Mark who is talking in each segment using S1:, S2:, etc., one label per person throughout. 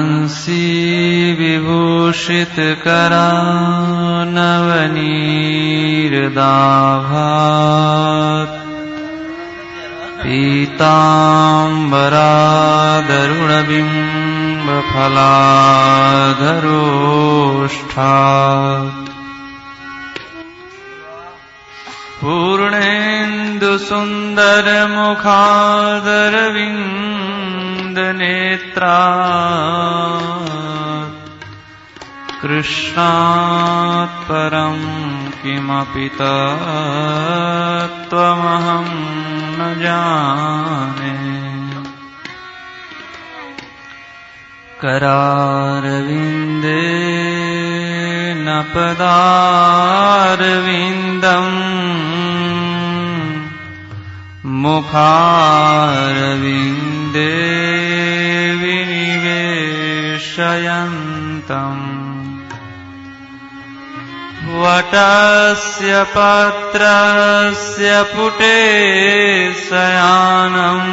S1: बंसी विभूषित करा नवनीरदाभात पीताम्बरादरुणबिम्बफलाधरोष्ठात् पूर्णेन्दुसुन्दरमुखादरविन्दनेत्रात् कृष्णात् परं किमपि तत्त्वमहं न जाने। करारविन्देन पदारविन्दम् मुखारविन्दे विनिवेशयन्तम् वटस्य पत्रस्य पुटे शयानम्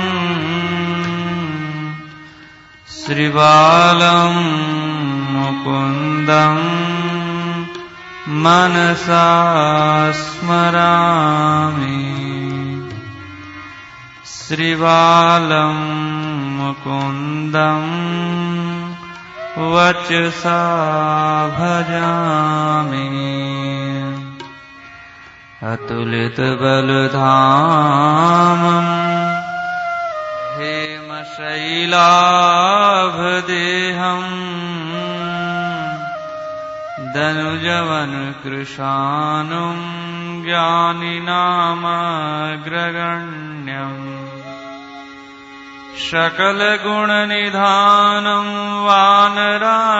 S1: श्रीबालं मुकुन्दं मनसा स्मरामि। श्रीबालं मुकुन्दं वचसा भजामि। अतुलितबलधामम् हेमशैलाभदेहम् दनुजवनकृशानुं ज्ञानिनामग्रगण्यम् सकलगुणनिधानं वानराणामधीशम्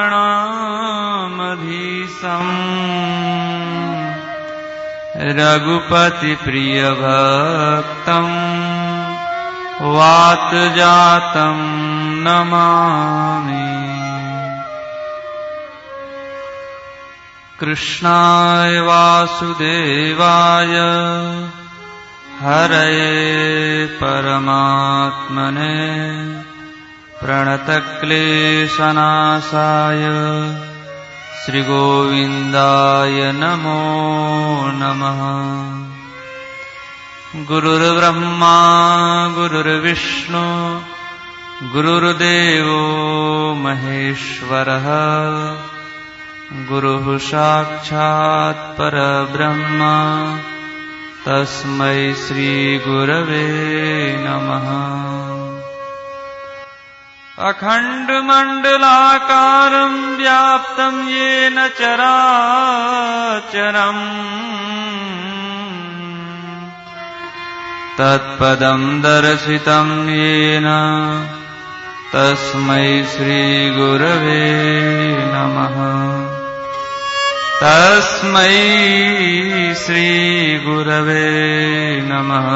S1: रघुपतिप्रियभक्तं वातजातं नमामि। कृष्णाय वासुदेवाय हरये परमात्मने प्रणतक्लेशनाशाय श्रीगोविन्दाय नमो नमः। गुरुर्ब्रह्मा गुरुर्विष्णु गुरुर्देवो महेश्वरः गुरुः साक्षात् परब्रह्म तस्मै श्रीगुरवे नमः। अखण्डमण्डलाकारं व्याप्तं येन चराचरम् तत्पदं दर्शितं येन तस्मै श्रीगुरवे नमः। तस्मै श्रीगुरवे नमः।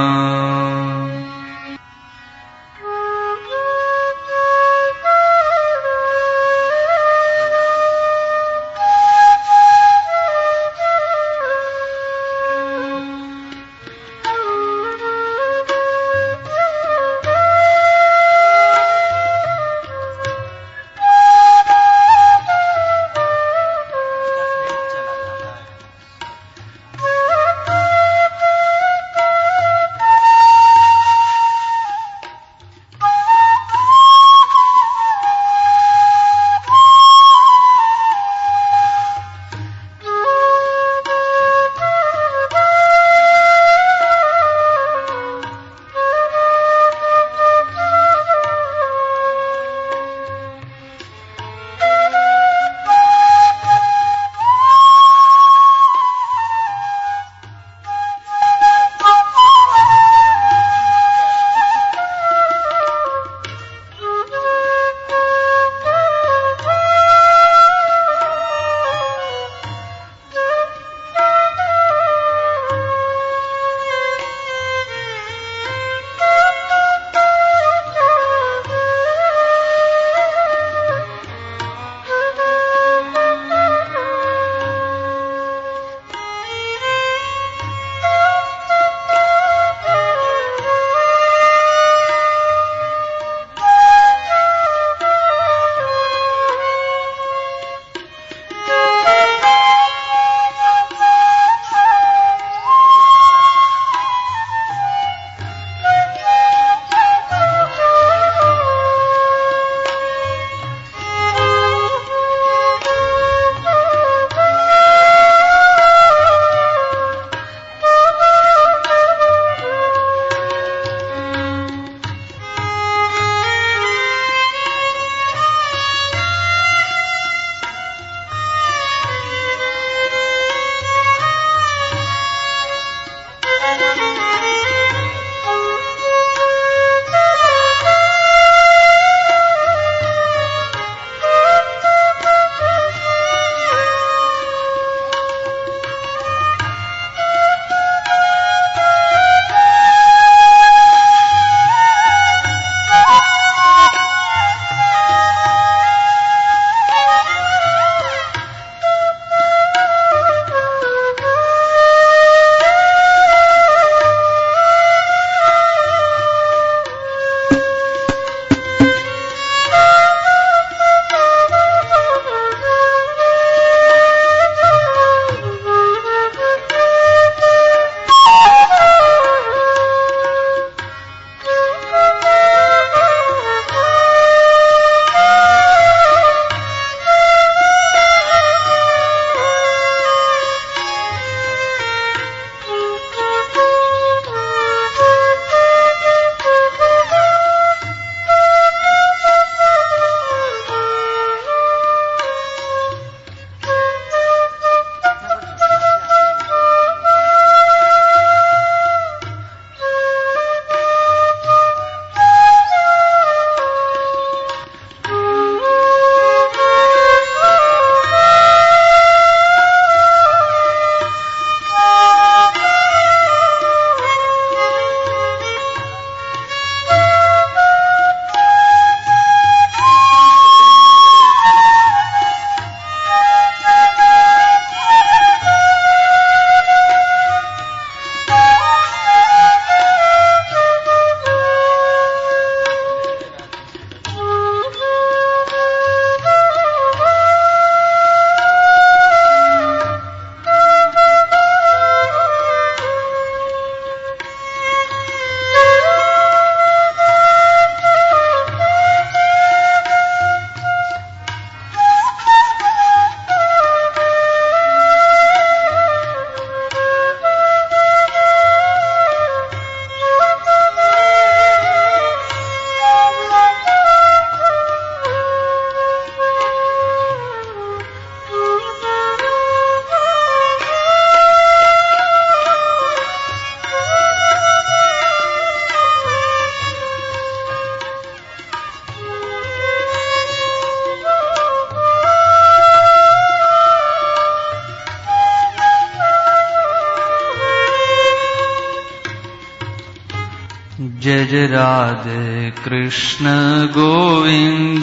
S1: जय जय राधे कृष्ण गोविंद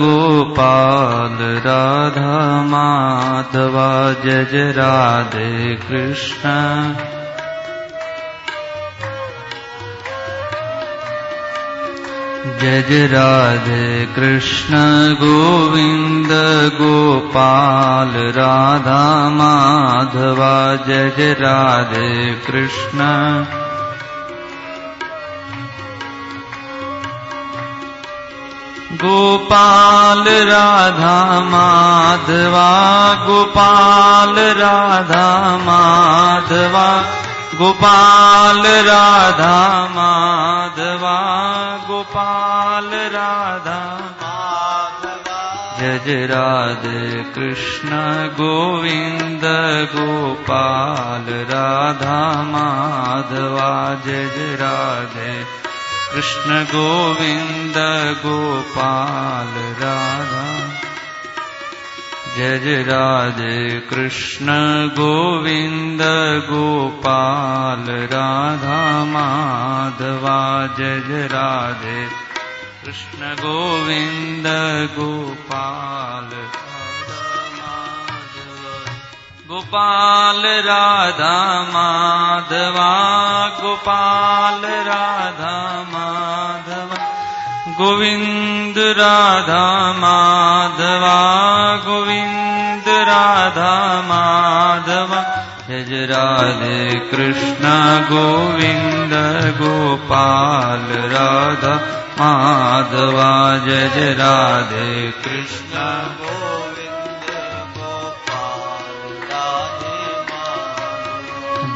S1: गोपाल राधा माधवा। जय जय राधे कृष्ण जय जय राधे कृष्ण गोविंद गोपाल राधा माधवा। जय जय राधे कृष्ण गोपाल राधा माधवा। गोपाल राधा माधवा। गोपाल राधा माधवा। गोपाल राधा माधवा। जय जय राधे कृष्ण गोविंद गोपाल राधा माधवा। जय जय राधे कृष्ण गोविंद गोपाल राधा। जय जय राधे कृष्ण गोविंद गोपाल राधा माधवा। जय जय राधे कृष्ण गोविंद गोपाल गोपाल राधा माधवा। गोपाल राधा माधवा। गोविंद राधा माधवा। गोविंद राधा माधवा। जय जय राधे कृष्ण गोविंद गोपाल राधा माधवा। जय जय राधे कृष्ण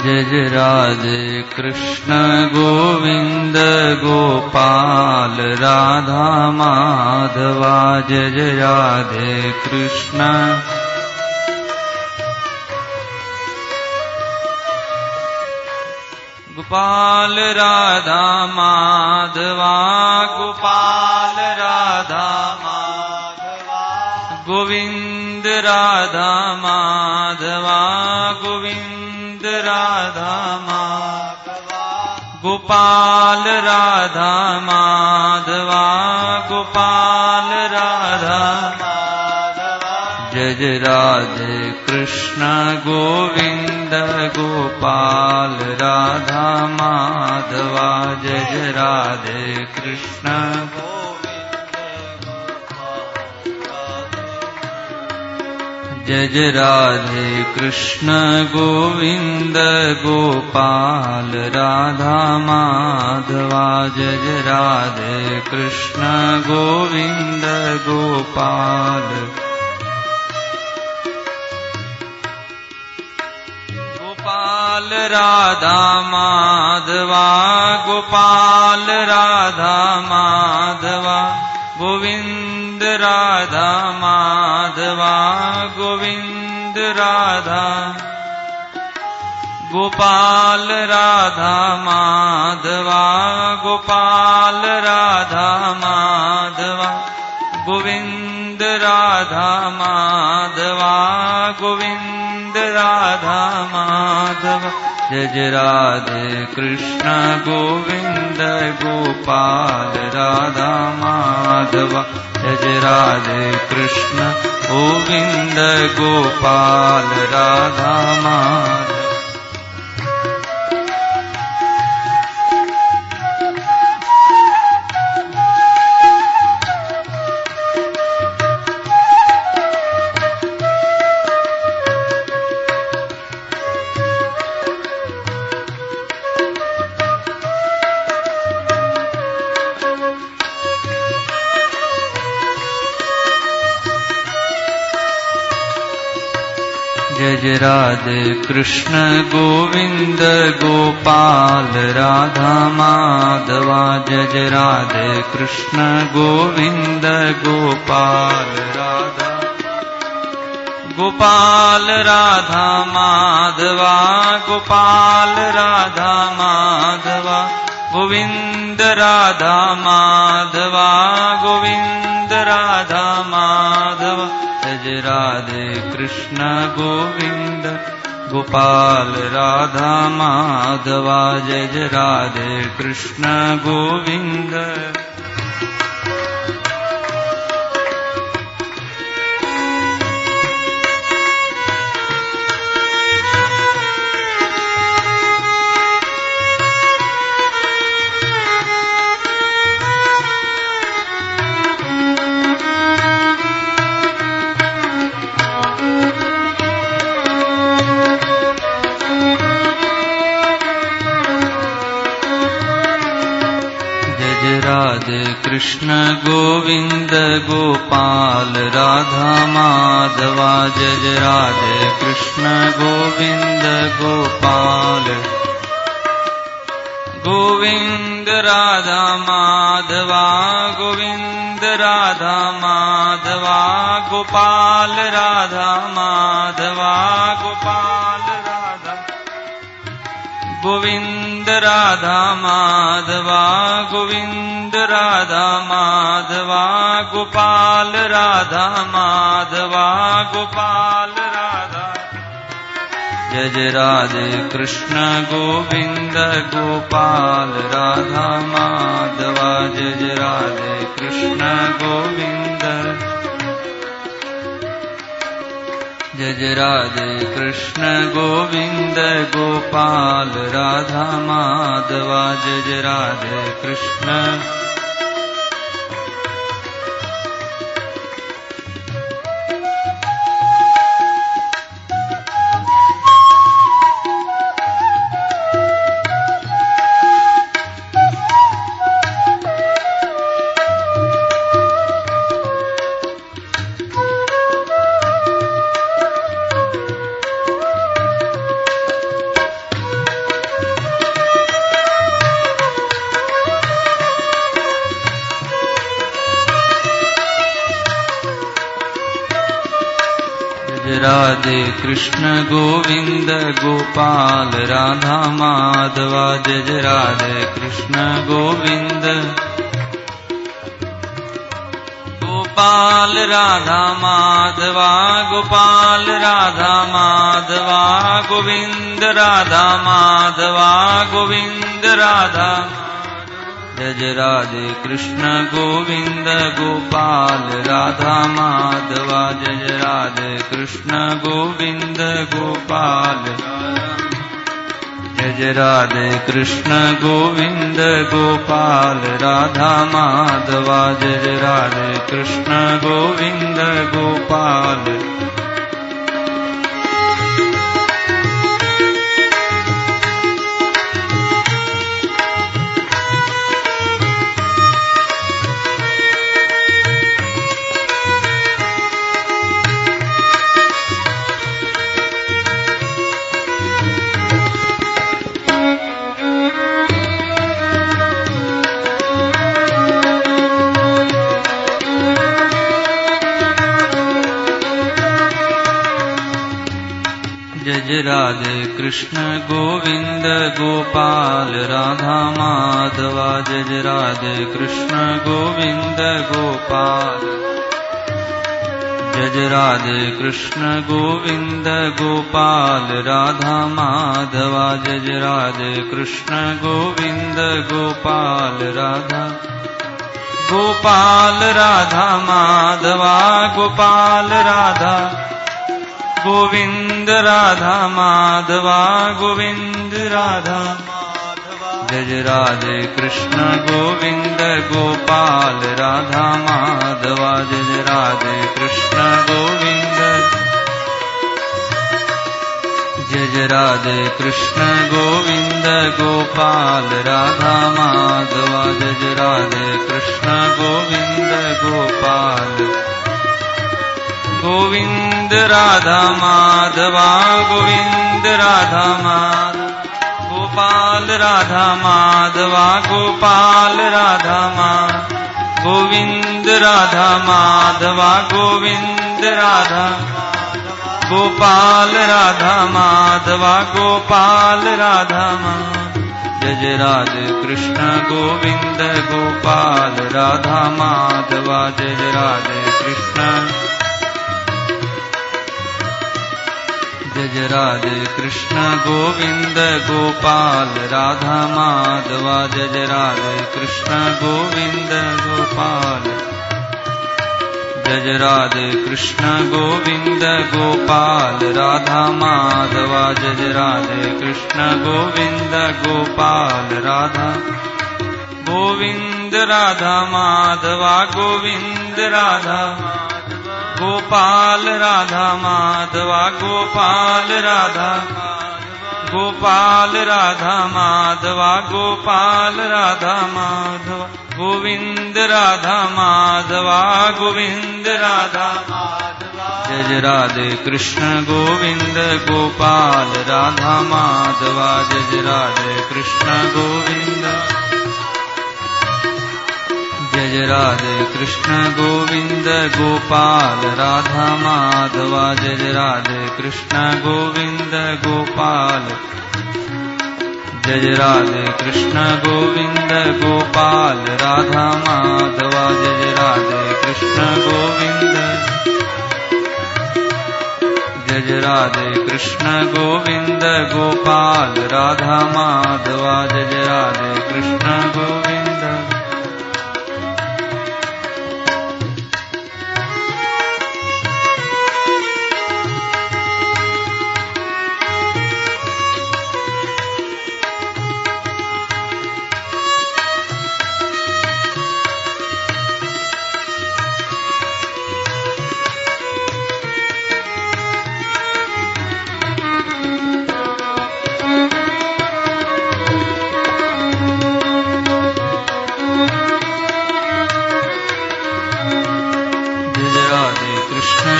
S1: जय जय राधे कृष्ण गोविंद गोपाल राधा माधवा। जय जय राधे कृष्ण गोपाल राधा माधवा। गोपाल राधा माधवा। गोविंद राधा माधवा। गोविंद राधा माधवा। गोपाल राधा माधवा। गोपाल राधा माधवा। जय जय राधे कृष्ण गोविंद गोपाल राधा माधवा। जय जय राधे कृष्ण जय जय राधे कृष्ण गोविंद गोपाल राधा माधवा। जय जय राधे कृष्ण गोविंद गोपाल गोपाल राधा माधवा। गोपाल राधा माधवा। गोविंद राधा माधवा। गोविंद राधा गोपाल राधा माधवा। गोपाल राधा माधवा। गोविंद राधा माधवा। गोविंद राधा माधवा। जय जय राधे कृष्ण गोविंद गोपाल राधा माधवा। जय जय राधे कृष्ण गोविंद गोपाल राधा माधवा। जय जय राधे कृष्ण गोविंद गोपाल राधा माधवा। जय जय राधे कृष्ण गोविंद गोपाल राधा गोपाल राधा माधवा। गोपाल राधा माधवा। गोविंद राधा माधवा। गोविंद राधा माधवा। जय जय राधे कृष्ण गोविंद गोपाल राधा माधवा जय जय राधे कृष्ण गोविंद राधे कृष्ण गोविंद गोपाल राधा माधवा जय जय राधे कृष्ण गोविंद गोपाल गोविंद राधा माधवा गोविंद राधा माधवा गोपाल राधा माधवा गोपाल राधा गोविंद राधा माधवा गोविंद राधा माधवा गोपाल राधा माधवा गोपाल राधा जय जय राधे कृष्ण गोविंद गोपाल राधा माधवा जय जय राधे कृष्ण गोविंद जय जय राधे कृष्ण गोविंद गोपाल राधा माधवा जय जय राधे कृष्ण राधे कृष्ण गोविंद गोपाल राधा माधवा जय जय राधे कृष्ण गोविंद गोपाल राधा माधवा गोपाल राधा माधवा गोविंद राधा माधवा गोविंद राधा जय जय राधे कृष्ण गोविंद गोपाल राधा माधवा जय जय राधे कृष्ण गोविंद गोपाल जय जय राधे कृष्ण गोविंद गोपाल राधा माधवा जय जय राधे कृष्ण गोविंद गोपाल जय राधे कृष्ण गोविंद गोपाल राधा माधवा जय जय राधे कृष्ण गोविंद गोपाल जय जय राधे कृष्ण गोविंद गोपाल राधा माधवा जय जय राधे कृष्ण गोविंद गोपाल राधा गोपाल राधा माधवा गोपाल राधा गोविंद राधा माधवा गोविंद राधा जय जय राधे कृष्ण गोविंद गोपाल राधा माधवा जय जय राधे कृष्ण गोविंद जय जय राधे कृष्ण गोविंद गोपाल राधा माधवा जय जय राधे कृष्ण गोविंद गोपाल गोविंद राधा माधवा गोविंद राधा माधवा गोपाल राधा माधवा गोपाल राधा माधवा गोविंद राधा माधवा गोविंद राधा गोपाल राधा माधवा गोपाल राधा माधवा जय जय राधे कृष्ण गोविंद गोपाल राधा माधवा जय जय राधे कृष्ण जय जय राधे कृष्ण गोविंद गोपाल राधा माधवा जय जय राधे कृष्ण गोविंद गोपाल जय जय राधे कृष्ण गोविंद गोपाल राधा माधवा जय जय राधे कृष्ण गोविंद गोपाल राधा गोविंद राधा माधवा गोविंद राधा गोपाल राधा माधवा गोपाल राधा गोपाल राधा माधवा गोपाल राधा माधवा गोविंद राधा माधवा गोविंद राधा जय जय राधे कृष्ण गोविंद गोपाल राधा माधवा जय जय राधे कृष्ण गोविंद जय जय राधे कृष्ण गोविंद गोपाल राधा माधवा जय जय राधे कृष्ण गोविंद गोपाल जय जय राधे कृष्ण गोविंद गोपाल राधा माधवा जय जय राधे कृष्ण गोविंद जय जय राधे कृष्ण गोविंद गोपाल राधा माधवा जय जय राधे कृष्ण गोविंद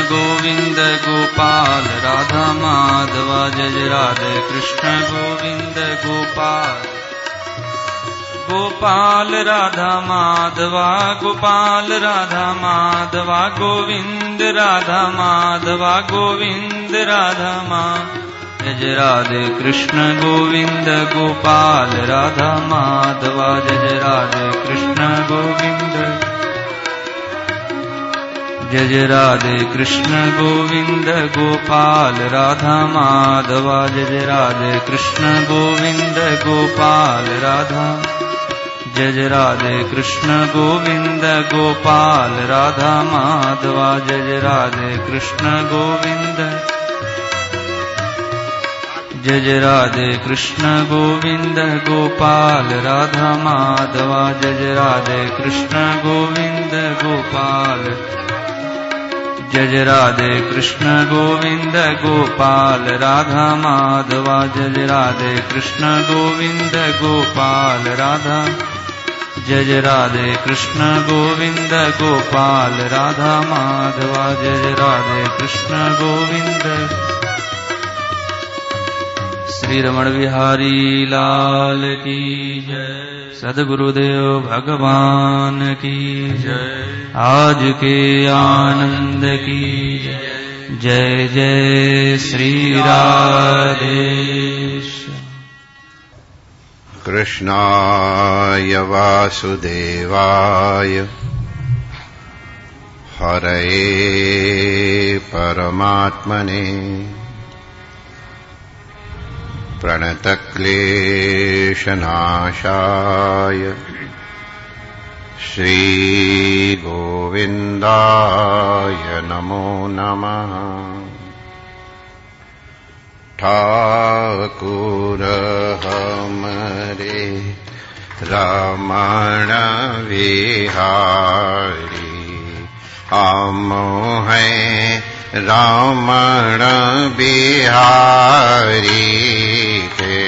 S1: गोविंद गोपाल राधा माधवा जय जय राधे कृष्ण गोविंद गोपाल गोपाल राधा माधवा गोपाल राधा माधवा गोविंद राधा माधवा गोविंद राधा माधवा जय जय राधे कृष्ण गोविंद गोपाल राधा माधवा जय जय राधे कृष्ण गोविंद जय जय राधे कृष्ण गोविंद गोपाल राधा माधवा जय जय राधे कृष्ण गोविंद गोपाल राधा जय जय राधे कृष्ण गोविंद गोपाल राधा माधवा जय जय राधे कृष्ण गोविंद जय जय राधे कृष्ण गोविंद गोपाल राधा माधवा जय जय राधे कृष्ण गोविंद गोपाल जय जय राधे कृष्ण गोविंद गोपाल राधा माधवा जय जय राधे कृष्ण गोविंद गोपाल राधा जय जय राधे कृष्ण गोविंद गोपाल राधा माधवा जय जय राधे कृष्ण गोविंद श्री रमण बिहारी लाल की जय सद्गुरुदेव भगवान की जय आज के आनंद की जय जय जय श्री राधे
S2: कृष्णाय वासुदेवाय हरये परमात्मने प्रणतक्लेशनाशाय श्रीगोविन्दाय नमो नमः। ठाकुर हमरे रमण विहारी हम हैं रमण बिहारी के।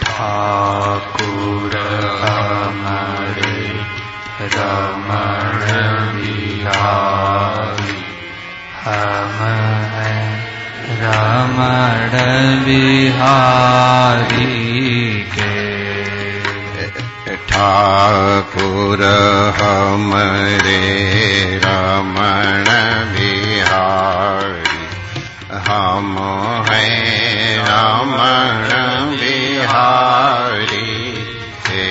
S1: ठाकुर हमरे रमण बिहारी हम हैं रमण बिहारी के।
S2: ठाकुर हमरे रमण बिहारी हम हैं रमण बिहारी हे।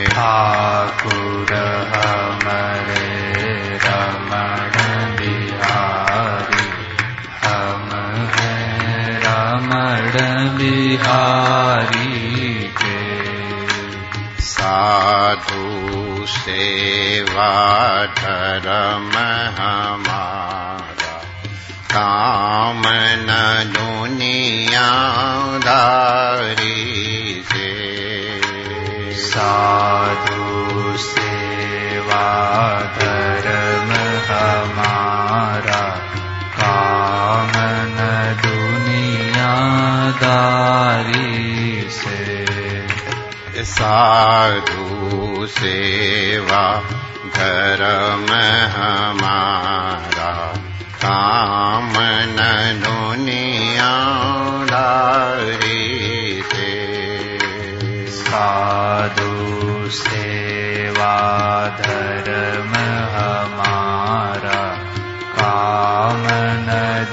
S1: ठाकुर हमरे रमण बिहारी
S2: साधु सेवा धर्म हमारा, काम न दुनियादारी से।
S1: साधु सेवा धर्म हमारा, काम न दुनियादारी से।
S2: साधु सेवा धर्म हमारा, काम न दुनियादारी से।
S1: साधु सेवा धर्म हमारा, काम न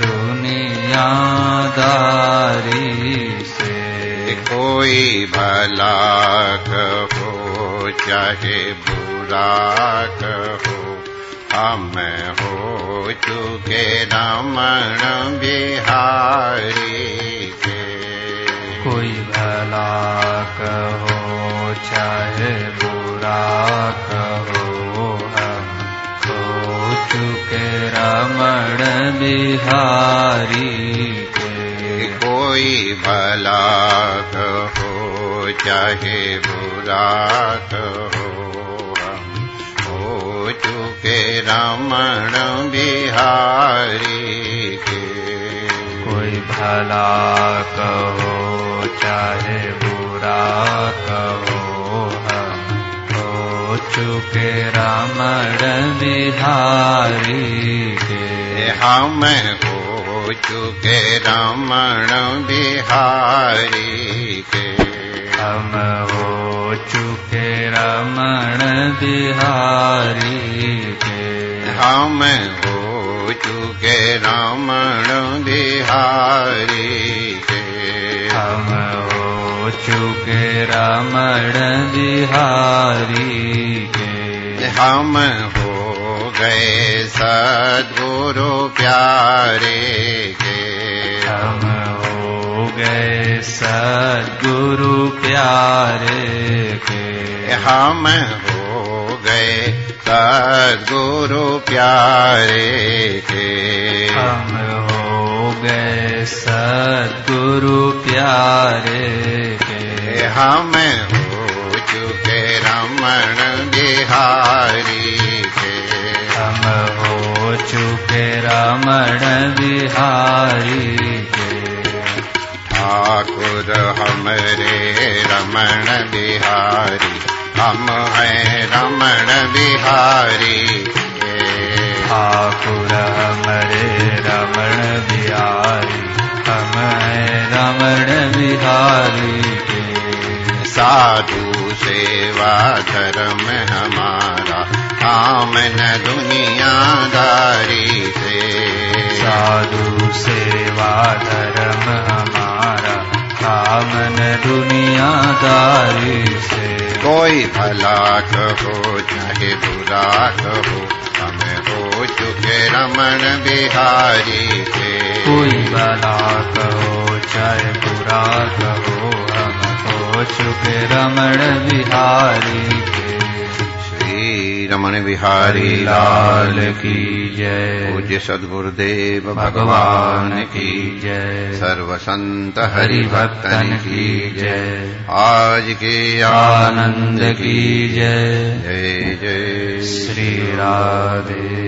S1: दुनियादारी से।
S2: कोई भला कहो चाहे बुरा कहो, हम हो चुके रमण बिहारी के।
S1: कोई भला कहो चाहे बुरा कहो, हम हो चुके रमण बिहारी के।
S2: कोई भला कहो चाहे बुरा कहो, हम हो चुके रमण बिहारी के।
S1: कोई भला कहो चाहे बुरा कहो, हम हो चुके रमण बिहारी के।
S2: हम हो चुके रमण बिहारी के।
S1: हम हो चुके रमण बिहारी के।
S2: हम हो चुके रमण बिहारी के।
S1: हम हो चुके रमण बिहारी के।
S2: हम हो गए सद्गुरु प्यारे के।
S1: हम हो गए सद्गुरु प्यारे के।
S2: हम हो गए सद्गुरु प्यारे के।
S1: हम हो गए सद्गुरु प्यारे के।
S2: हम हो चुके रमण बिहारी के।
S1: हम हो चुके रमण बिहारी के।
S2: ठाकुर हमरे रमण बिहारी, हम हैं रमण बिहारी के।
S1: ठाकुर हमरे रमण बिहारी, हम हैं रमण बिहारी के।
S2: साधु सेवा धर्म हमारा, काम न दुनियादारी से।
S1: साधु सेवा धर्म हमारा, काम न दुनियादारी से।
S2: कोई भला कहो चाहे बुरा कहो, हम हो चुके रमण बिहारी के।
S1: कोई भला कहो चाहे बुरा कहो, हम हो चुके रमण बिहारी के।
S2: श्री रमण बिहारी
S1: लाल की जय।
S2: पूज्य सद्गुरुदेव
S1: भगवान की जय।
S2: सर्व संत
S1: हरि भक्तन की जय।
S2: आज के
S1: आनंद की जय।
S2: जय जय
S1: श्री राधे।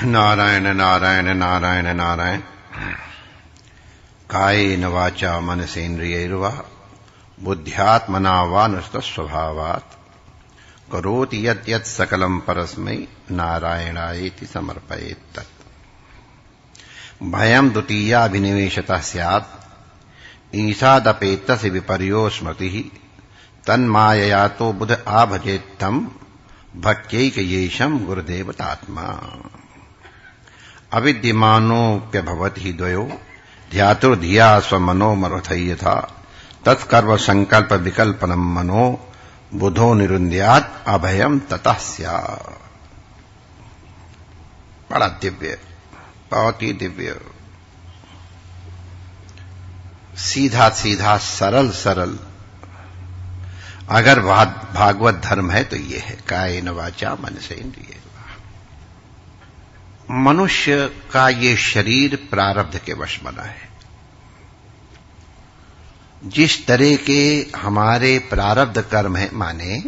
S2: नारायण नारायण नारायण नारायण। कायेन वाचा मनसेन्द्रियैर्वा बुद्ध्यात्मना वा नुष्तस्वभावात् करोति यत् यत् सकलं परस्मै नारायणायेति समर्पयेत् तत्। भयं द्वितीयाभिनिवेशतः स्यात् ईशादपेत्तस्य विपर्यो स्मृतिः तन्मायया तो बुध आभजेत्तं भक्त्यैकयेशं गुरुदेवतात्मा। अविद्यमानोऽप्यभवत् हि द्वयो ध्यातुर्धिया स्वमनोमरथै यथा तत्कर्म संकल्प विकल्पनम मनो बुधो निरुन्द्यात् अभयम ततः स्यात्। बड़ा दिव्य, बहुत ही दिव्य। सीधा सीधा सरल सरल अगर भागवत धर्म है तो ये है, कायेन वाचा मनसेन्द्रियैर्वा। मनुष्य का ये शरीर प्रारब्ध के वश बना है। जिस तरह के हमारे प्रारब्ध कर्म है, माने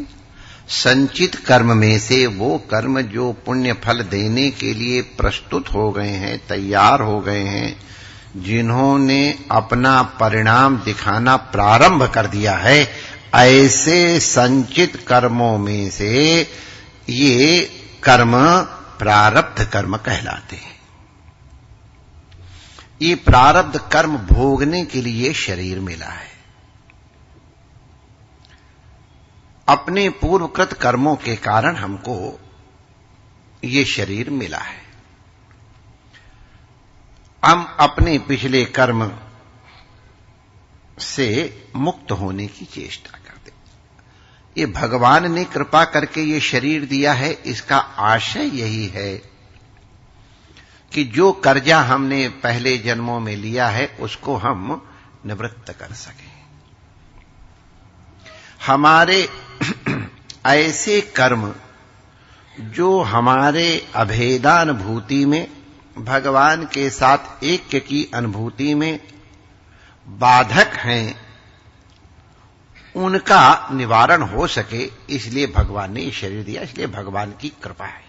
S2: संचित कर्म में से वो कर्म जो पुण्य फल देने के लिए प्रस्तुत हो गए हैं, तैयार हो गए हैं, जिन्होंने अपना परिणाम दिखाना प्रारंभ कर दिया है, ऐसे संचित कर्मों में से ये कर्म प्रारब्ध कर्म कहलाते हैं। ये प्रारब्ध कर्म भोगने के लिए शरीर मिला है। अपने पूर्वकृत कर्मों के कारण हमको ये शरीर मिला है। हम अपने पिछले कर्म से मुक्त होने की चेष्टा करते। ये भगवान ने कृपा करके ये शरीर दिया है, इसका आशय यही है कि जो कर्जा हमने पहले जन्मों में लिया है उसको हम निवृत्त कर सकें। हमारे ऐसे कर्म जो हमारे अभेदानुभूति में, भगवान के साथ ऐक्य की अनुभूति में बाधक हैं, उनका निवारण हो सके, इसलिए भगवान ने शरीर दिया। इसलिए भगवान की कृपा है।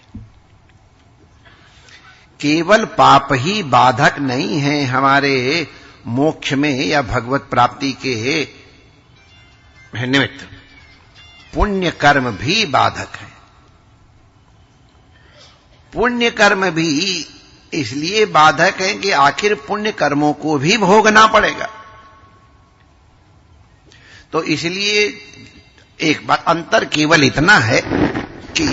S2: केवल पाप ही बाधक नहीं है हमारे मोक्ष में या भगवत प्राप्ति के निमित्त, पुण्य कर्म भी बाधक है। पुण्य कर्म भी इसलिए बाधक है कि आखिर पुण्य कर्मों को भी भोगना पड़ेगा। तो इसलिए एक बात, अंतर केवल इतना है कि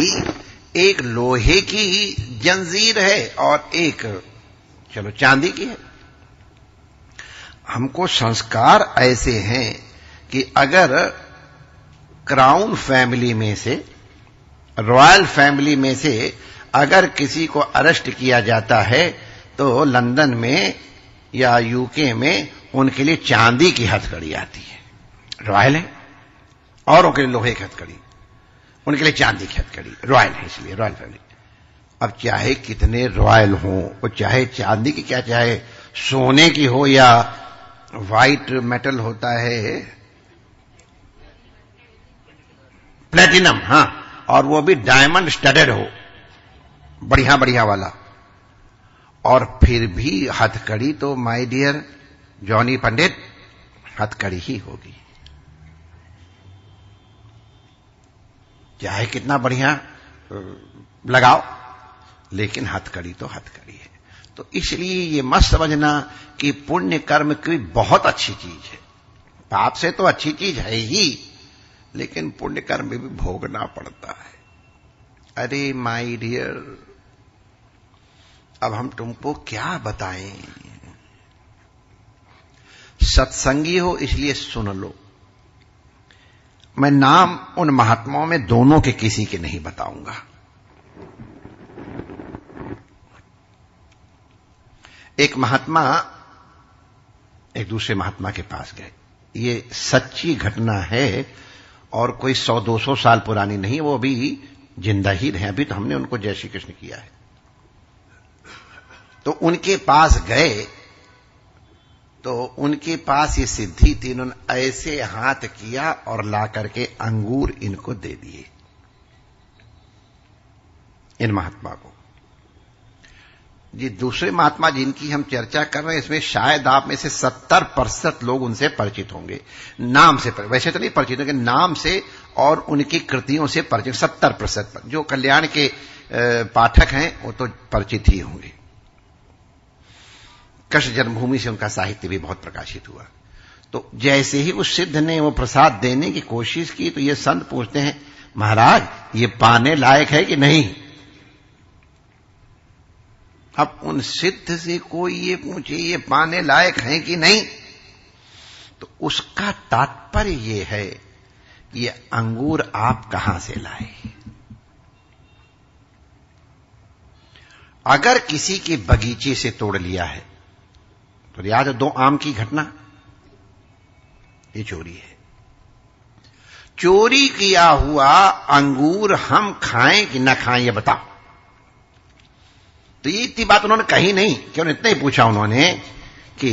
S2: एक लोहे की जंजीर है और एक चलो चांदी की है। हमको संस्कार ऐसे हैं कि अगर क्राउन फैमिली में से, रॉयल फैमिली में से अगर किसी को अरेस्ट किया जाता है तो लंदन में या यूके में उनके लिए चांदी की हथकड़ी आती है। रॉयल है, औरों के लिए लोहे की हथकड़ी, उनके लिए चांदी की हथकड़ी। रॉयल है, इसलिए रॉयल फैमिली। अब चाहे कितने रॉयल हों, वो चाहे चांदी की क्या, चाहे सोने की हो या व्हाइट मेटल होता है प्लेटिनम, हां, और वो भी डायमंड स्टडेड हो, बढ़िया बढ़िया वाला, और फिर भी हथकड़ी तो माय डियर जॉनी पंडित हथकड़ी ही होगी। चाहे कितना बढ़िया लगाओ, लेकिन हथकड़ी तो हथकड़ी है। तो इसलिए ये मत समझना कि पुण्य कर्म की बहुत अच्छी चीज है। पाप से तो अच्छी चीज है ही, लेकिन पुण्य कर्म भी भोगना पड़ता है। अरे माय डियर, अब हम तुमको क्या बताएं। सत्संगी हो इसलिए सुन लो। मैं नाम उन महात्माओं में दोनों के किसी के नहीं बताऊंगा। एक महात्मा एक दूसरे महात्मा के पास गए। ये सच्ची घटना है और कोई 100-200 साल पुरानी नहीं, वो अभी जिंदा ही रहे। अभी तो हमने उनको जय श्री कृष्ण किया है। तो उनके पास गए तो उनके पास ये सिद्धि थी। इन्होंने ऐसे हाथ किया और ला करके अंगूर इनको दे दिए, इन महात्मा को। ये दूसरे महात्मा जिनकी हम चर्चा कर रहे हैं, इसमें शायद आप में से 70% लोग उनसे परिचित होंगे, नाम से। वैसे तो नहीं परिचित होंगे, नाम से और उनकी कृतियों से परिचित 70%। जो कल्याण के पाठक हैं वो तो परिचित ही होंगे। कृष्ण जन्मभूमि से उनका साहित्य भी बहुत प्रकाशित हुआ। तो जैसे ही उस सिद्ध ने वो प्रसाद देने की कोशिश की तो ये संत पूछते हैं, महाराज ये पाने लायक है कि नहीं? अब उन सिद्ध से कोई ये पूछे ये पाने लायक है कि नहीं, तो उसका तात्पर्य ये है, ये अंगूर आप कहां से लाए? अगर किसी के बगीचे से तोड़ लिया है, तो याद है 2 आम की घटना, ये चोरी है। चोरी किया हुआ अंगूर हम खाएं कि ना खाएं, ये बताओ। तो ये इतनी बात उन्होंने कही नहीं, क्यों इतना ही पूछा उन्होंने कि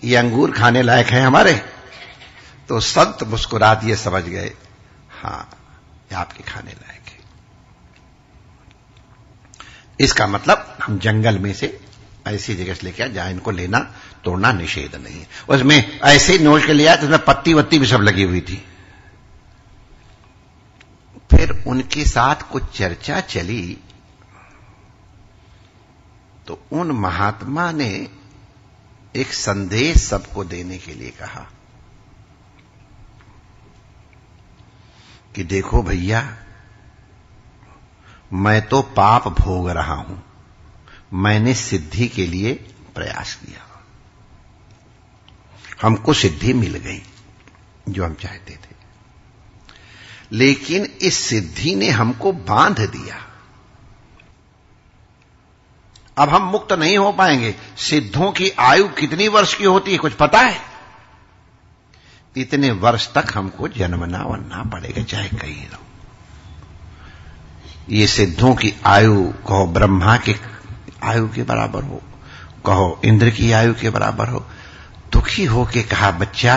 S2: ये अंगूर खाने लायक है हमारे, तो संत मुस्कुरा दिए, समझ गए हां ये आपके खाने लायक है। इसका मतलब हम जंगल में से ऐसी जगह से लेके आए जहां इनको लेना तोड़ना निषेध नहीं है। उसमें ऐसे ही नोच के लिया तो उसमें पत्ती वत्ती भी सब लगी हुई थी। फिर उनके साथ कुछ चर्चा चली तो उन महात्मा ने एक संदेश सबको देने के लिए कहा कि देखो भैया, मैं तो पाप भोग रहा हूं, मैंने सिद्धि के लिए प्रयास किया, हमको सिद्धि मिल गई जो हम चाहते थे, लेकिन इस सिद्धि ने हमको बांध दिया। अब हम मुक्त नहीं हो पाएंगे। सिद्धों की आयु कितनी वर्ष की होती है कुछ पता है? इतने वर्ष तक हमको जन्मना वरना पड़ेगा, चाहे कहीं रहो। ये सिद्धों की आयु कहो ब्रह्मा की आयु के बराबर हो, कहो इंद्र की आयु के बराबर हो। दुखी होके कहा, बच्चा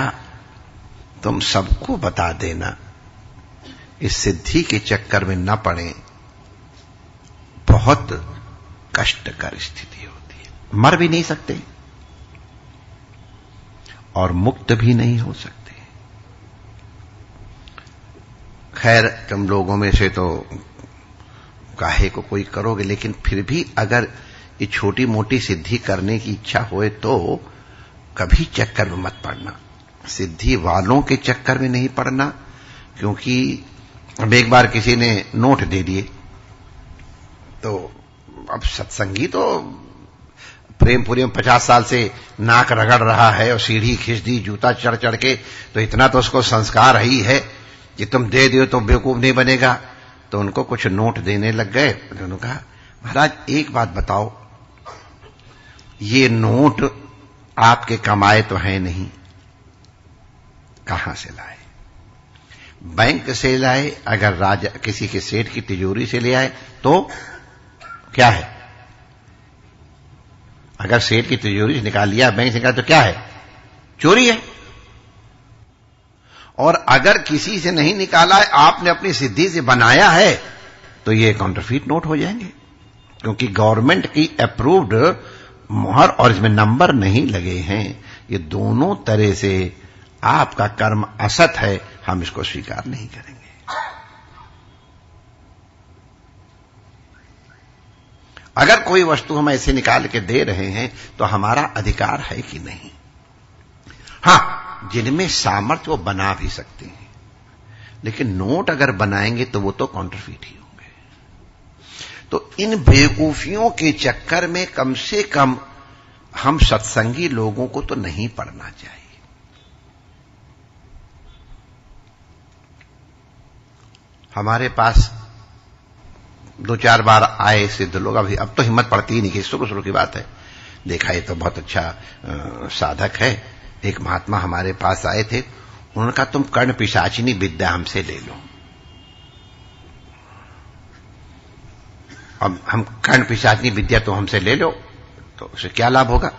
S2: तुम सबको बता देना, इस सिद्धि के चक्कर में न पड़े, बहुत कष्टकर स्थिति होती है, मर भी नहीं सकते और मुक्त भी नहीं हो सकते। खैर तुम लोगों में से तो काहे को कोई करोगे, लेकिन फिर भी अगर ये छोटी मोटी सिद्धि करने की इच्छा होए तो कभी चक्कर में मत पड़ना, सिद्धि वालों के चक्कर में नहीं पड़ना। क्योंकि अब एक बार किसी ने नोट दे दिए तो अब सत्संगी तो प्रेमपुरी में 50 साल से नाक रगड़ रहा है और सीढ़ी खींच दी जूता चढ़ चढ़ के, तो इतना तो उसको संस्कार ही है कि तुम दे दियो तो बेवकूफ नहीं बनेगा। तो उनको कुछ नोट देने लग गए। उन्होंने कहा, महाराज एक बात बताओ, ये नोट आपके कमाए तो हैं नहीं, कहां से लाए? बैंक से लाए? अगर राजा किसी के सेठ की तिजोरी से ले आए तो क्या है? अगर सेठ की तिजोरी से निकाल लिया, बैंक से निकाल तो क्या है? चोरी है। और अगर किसी से नहीं निकाला है, आपने अपनी सिद्धि से बनाया है, तो ये काउंटरफीट नोट हो जाएंगे, क्योंकि गवर्नमेंट की अप्रूव्ड मोहर और इसमें नंबर नहीं लगे हैं। ये दोनों तरह से आपका कर्म असत है, हम इसको स्वीकार नहीं करेंगे। अगर कोई वस्तु हम ऐसे निकाल के दे रहे हैं तो हमारा अधिकार है कि नहीं? हां, जिनमें सामर्थ्य वो बना भी सकते हैं, लेकिन नोट अगर बनाएंगे तो वो तो काउंटरफीट ही होंगे। तो इन बेवकूफियों के चक्कर में कम से कम हम सत्संगी लोगों को तो नहीं पढ़ना चाहिए। हमारे पास 2-4 बार आए सिद्ध लोग, अभी अब तो हिम्मत पड़ती ही नहीं कि शुरू की बात है। देखा ये तो बहुत अच्छा साधक है। एक महात्मा हमारे पास आए थे, उन्होंने कहा तुम कर्ण पिशाचिनी विद्या हमसे ले लो। अब हम कर्ण पिशाचिनी विद्या तो हमसे ले लो तो उससे क्या लाभ होगा?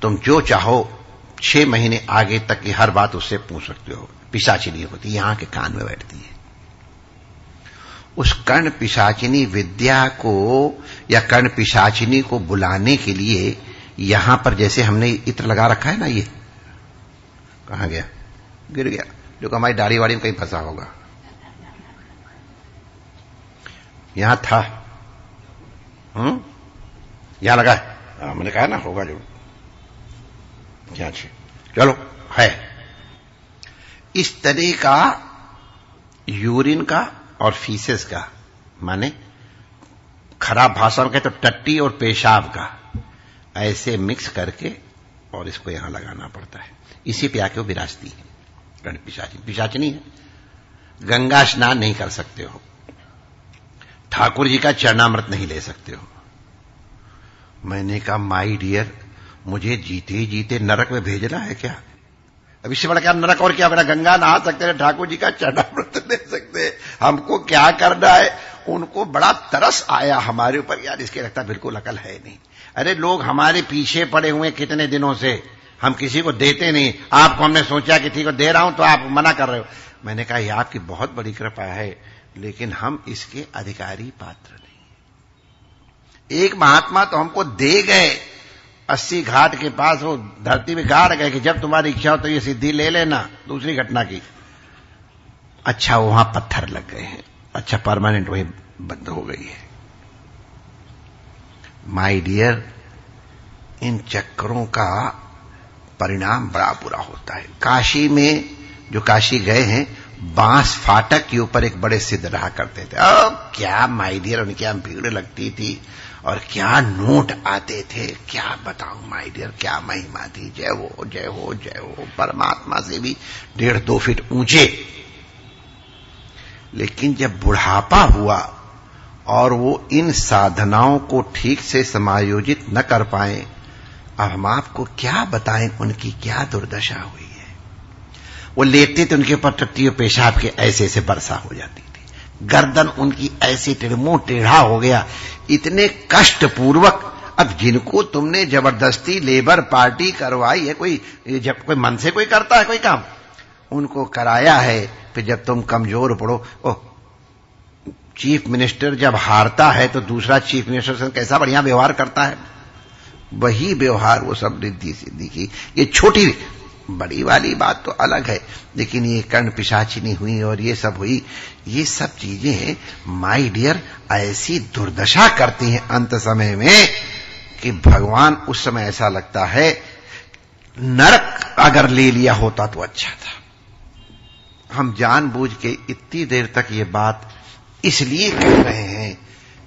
S2: तुम जो चाहो 6 महीने आगे तक की हर बात उससे पूछ सकते हो। पिशाचिनी होती यहां के कान में बैठती है। उस कर्ण पिशाचिनी विद्या को या कर्ण पिशाचिनी को बुलाने के लिए यहां पर जैसे हमने इत्र लगा रखा है ना, ये कहां गया? गिर गया। जो हमारी दाढ़ी वाड़ी में कहीं फंसा होगा। यहां था, यहां लगा है। मैंने कहा ना होगा जो क्या, चलो है। इस तरह का यूरिन का और फीसेस का, माने खराब भाषा में कहे तो टट्टी और पेशाब का, ऐसे मिक्स करके और इसको यहां लगाना पड़ता है। इसी पे आके वो विराजती है। कर्ण पिशाचिनी पिशाचिनी है। गंगा स्नान नहीं कर सकते हो, ठाकुर जी का चरणामृत नहीं ले सकते हो। मैंने कहा माय डियर, मुझे जीते जीते नरक में भेजना है क्या? अब इससे बड़ा क्या नरक और क्या बड़ा? गंगा नहा सकते हैं, ठाकुर जी का चरणामृत ले सकते हैं, हमको क्या करना है? उनको बड़ा तरस आया हमारे ऊपर, यार इसके लगता बिल्कुल अकल है नहीं। अरे लोग हमारे पीछे पड़े हुए कितने दिनों से, हम किसी को देते नहीं, आपको हमने सोचा कि ठीक है दे रहा हूं तो आप मना कर रहे हो। मैंने कहा ये आपकी बहुत बड़ी कृपा है, लेकिन हम इसके अधिकारी पात्र नहीं। एक महात्मा तो हमको दे गए 80 घाट के पास, वो धरती में गाड़ गए कि जब तुम्हारी इच्छा हो तो ये सिद्धि ले लेना। दूसरी घटना की, अच्छा वहां पत्थर लग गए हैं, अच्छा परमानेंट वही बंद हो गई है। माय डियर, इन चक्रों का परिणाम बड़ा बुरा होता है। काशी में, जो काशी गए हैं, बांस फाटक के ऊपर एक बड़े सिद्ध रहा करते थे। अब क्या माय डियर उनकी यहाँ भीड़ लगती थी और क्या नोट आते थे, क्या बताऊं माय डियर, क्या महिमा थी। जय हो जय हो जय हो, परमात्मा से भी 1.5-2 फीट ऊंचे। लेकिन जब बुढ़ापा हुआ और वो इन साधनाओं को ठीक से समायोजित न कर पाए, अब हम आपको क्या बताएं उनकी क्या दुर्दशा हुई है। वो लेटते थे, उनके ऊपर टट्टी और पेशाब के ऐसे ऐसे वर्षा हो जाती थी, गर्दन उनकी ऐसी मुंह टेढ़ा हो गया, इतने कष्ट पूर्वक। अब जिनको तुमने जबरदस्ती लेबर पार्टी करवाई है, कोई जब कोई मन से कोई करता है कोई काम, उनको कराया है, फिर जब तुम कमजोर पड़ो, चीफ मिनिस्टर जब हारता है तो दूसरा चीफ मिनिस्टर से कैसा बढ़िया व्यवहार करता है, वही व्यवहार वो सब रिद्धि सिद्धि की। ये छोटी बड़ी वाली बात तो अलग है, लेकिन ये कर्ण पिशाचिनी हुई और ये सब हुई, ये सब चीजें माय डियर ऐसी दुर्दशा करती हैं अंत समय में कि भगवान उस समय ऐसा लगता है नरक अगर ले लिया होता तो अच्छा था। हम जानबूझ के इतनी देर तक ये बात इसलिए कह रहे हैं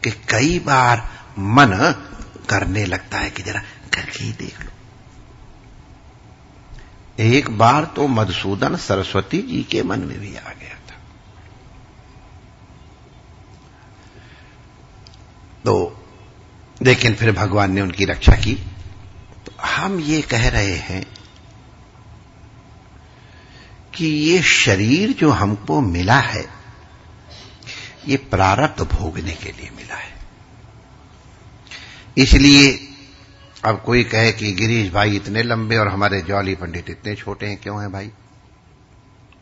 S2: कि कई बार मन करने लगता है कि जरा करके ही देख लो। एक बार तो मधुसूदन सरस्वती जी के मन में भी आ गया था। तो लेकिन फिर भगवान ने उनकी रक्षा की। तो हम ये कह रहे हैं कि ये शरीर जो हमको मिला है, ये प्रारब्ध भोगने के लिए मिला है। इसलिए अब कोई कहे कि गिरीश भाई इतने लंबे और हमारे जौली पंडित इतने छोटे हैं, क्यों हैं भाई?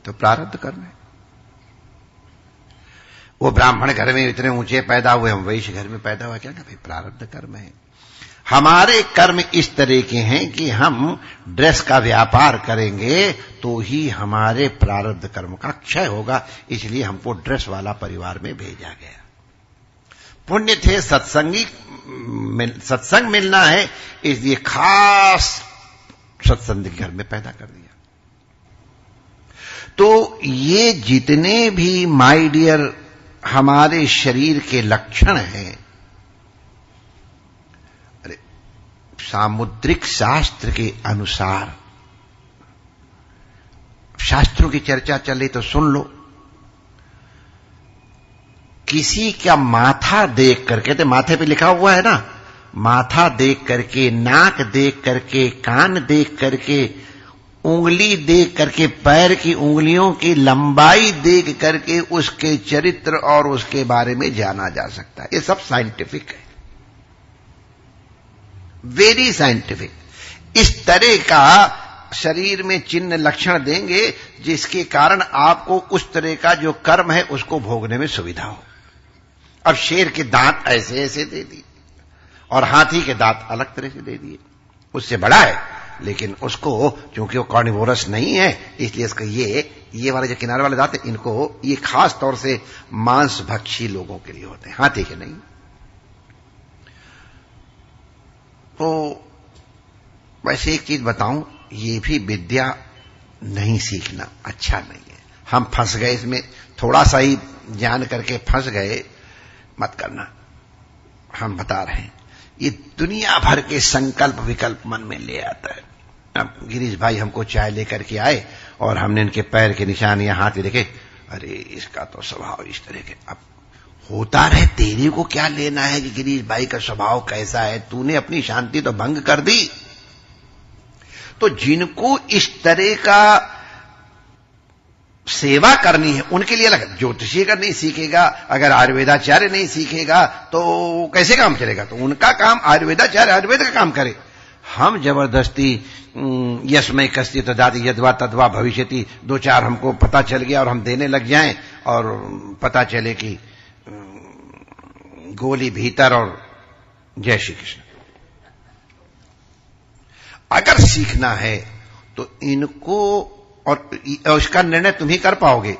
S2: तो प्रारब्ध कर्म है। वो ब्राह्मण घर में इतने ऊंचे पैदा हुए, हम वैश्य घर में पैदा हुआ, क्या भाई? प्रारब्ध कर्म है। हमारे कर्म इस तरह के हैं कि हम ड्रेस का व्यापार करेंगे तो ही हमारे प्रारब्ध कर्म का क्षय होगा, इसलिए हमको ड्रेस वाला परिवार में भेजा गया। पुण्य थे सत्संग मिलना है, इसलिए खास सत्संग के घर में पैदा कर दिया। तो ये जितने भी माय डियर हमारे शरीर के लक्षण हैं, सामुद्रिक शास्त्र के अनुसार, शास्त्रों की चर्चा चले तो सुन लो। किसी का माथा देख करके, तो माथे पे लिखा हुआ है ना, माथा देख करके, नाक देख करके, कान देख करके, उंगली देख करके, पैर की उंगलियों की लंबाई देख करके उसके चरित्र और उसके बारे में जाना जा सकता है। ये सब साइंटिफिक है, वेरी साइंटिफिक। इस तरह का शरीर में चिन्ह लक्षण देंगे जिसके कारण आपको उस तरह का जो कर्म है उसको भोगने में सुविधा हो। अब शेर के दांत ऐसे ऐसे दे दिए और हाथी के दांत अलग तरह से दे दिए, उससे बड़ा है, लेकिन उसको चूंकि वो कार्निवोरस नहीं है इसलिए इसका ये वाले जो किनारे वाले दांत, इनको ये खास तौर से मांस भक्षी लोगों के लिए होते हैं, हाथी के नहीं। तो वैसे एक चीज बताऊं, ये भी विद्या नहीं सीखना अच्छा नहीं है। हम फंस गए इसमें, थोड़ा सा ही जान करके फंस गए, मत करना। हम बता रहे हैं, ये दुनिया भर के संकल्प विकल्प मन में ले आता है। अब गिरीश भाई हमको चाय लेकर के आए और हमने इनके पैर के निशान या हाथ देखे, अरे इसका तो स्वभाव इस तरह के। अब होता रहे, तेरे को क्या लेना है कि गिरीश भाई का स्वभाव कैसा है? तूने अपनी शांति तो भंग कर दी। तो जिनको इस तरह का सेवा करनी है उनके लिए अलग। ज्योतिषी अगर नहीं सीखेगा, अगर आयुर्वेदाचार्य नहीं सीखेगा तो कैसे काम चलेगा? तो उनका काम आयुर्वेदाचार्य आयुर्वेद का काम करे। हम जबरदस्ती यस्मै कस्ति तदादि यद्वा तद्वा भविष्यति, दो चार हमको पता चल गया और हम देने लग जाएं और पता चले कि गोली भीतर और जय श्री कृष्ण। अगर सीखना है तो इनको, और इसका निर्णय तुम ही कर पाओगे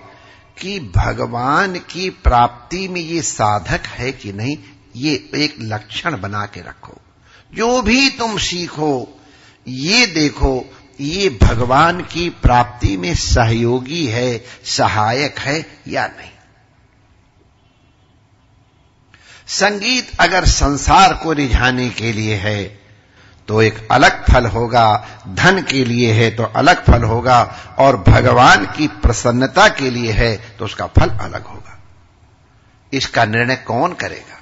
S2: कि भगवान की प्राप्ति में ये साधक है कि नहीं, ये एक लक्षण बना के रखो। जो भी तुम सीखो ये देखो ये भगवान की प्राप्ति में सहयोगी है, सहायक है या नहीं। संगीत अगर संसार को रिझाने के लिए है तो एक अलग फल होगा, धन के लिए है तो अलग फल होगा, और भगवान की प्रसन्नता के लिए है तो उसका फल अलग होगा। इसका निर्णय कौन करेगा?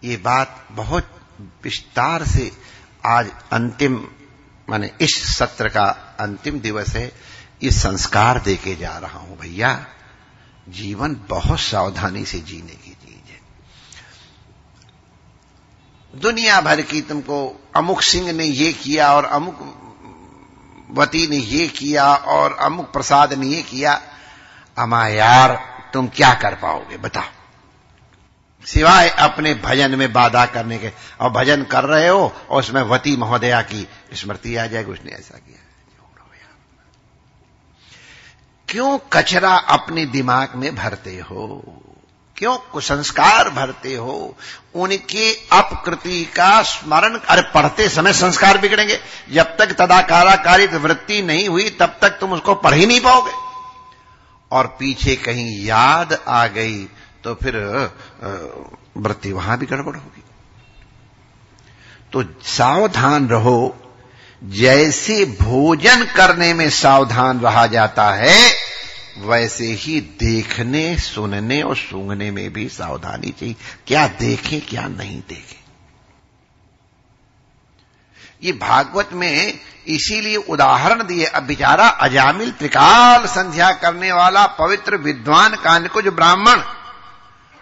S2: ये बात बहुत विस्तार से आज अंतिम, माने इस सत्र का अंतिम दिवस है, ये संस्कार देके जा रहा हूं। भैया जीवन बहुत सावधानी से जीने की चीज है। दुनिया भर की तुमको अमुक सिंह ने ये किया और अमुक वती ने ये किया और अमुक प्रसाद ने ये किया, अमा यार तुम क्या कर पाओगे बताओ, सिवाय अपने भजन में बाधा करने के। और भजन कर रहे हो और उसमें वती महोदया की स्मृति आ जाएगी, उसने ऐसा किया। क्यों कचरा अपने दिमाग में भरते हो? क्यों कुसंस्कार भरते हो? उनके अपकृति का स्मरण, अरे पढ़ते समय संस्कार बिगड़ेंगे। जब तक तदाकाराकारित वृत्ति नहीं हुई तब तक तुम उसको पढ़ ही नहीं पाओगे, और पीछे कहीं याद आ गई तो फिर वृत्ति वहां भी गड़बड़ होगी। तो सावधान रहो। जैसे भोजन करने में सावधान रहा जाता है, वैसे ही देखने, सुनने और सूंघने में भी सावधानी चाहिए। क्या देखें क्या नहीं देखें। ये भागवत में इसीलिए उदाहरण दिए। अब बेचारा अजामिल त्रिकाल संध्या करने वाला पवित्र विद्वान कानकुज ब्राह्मण,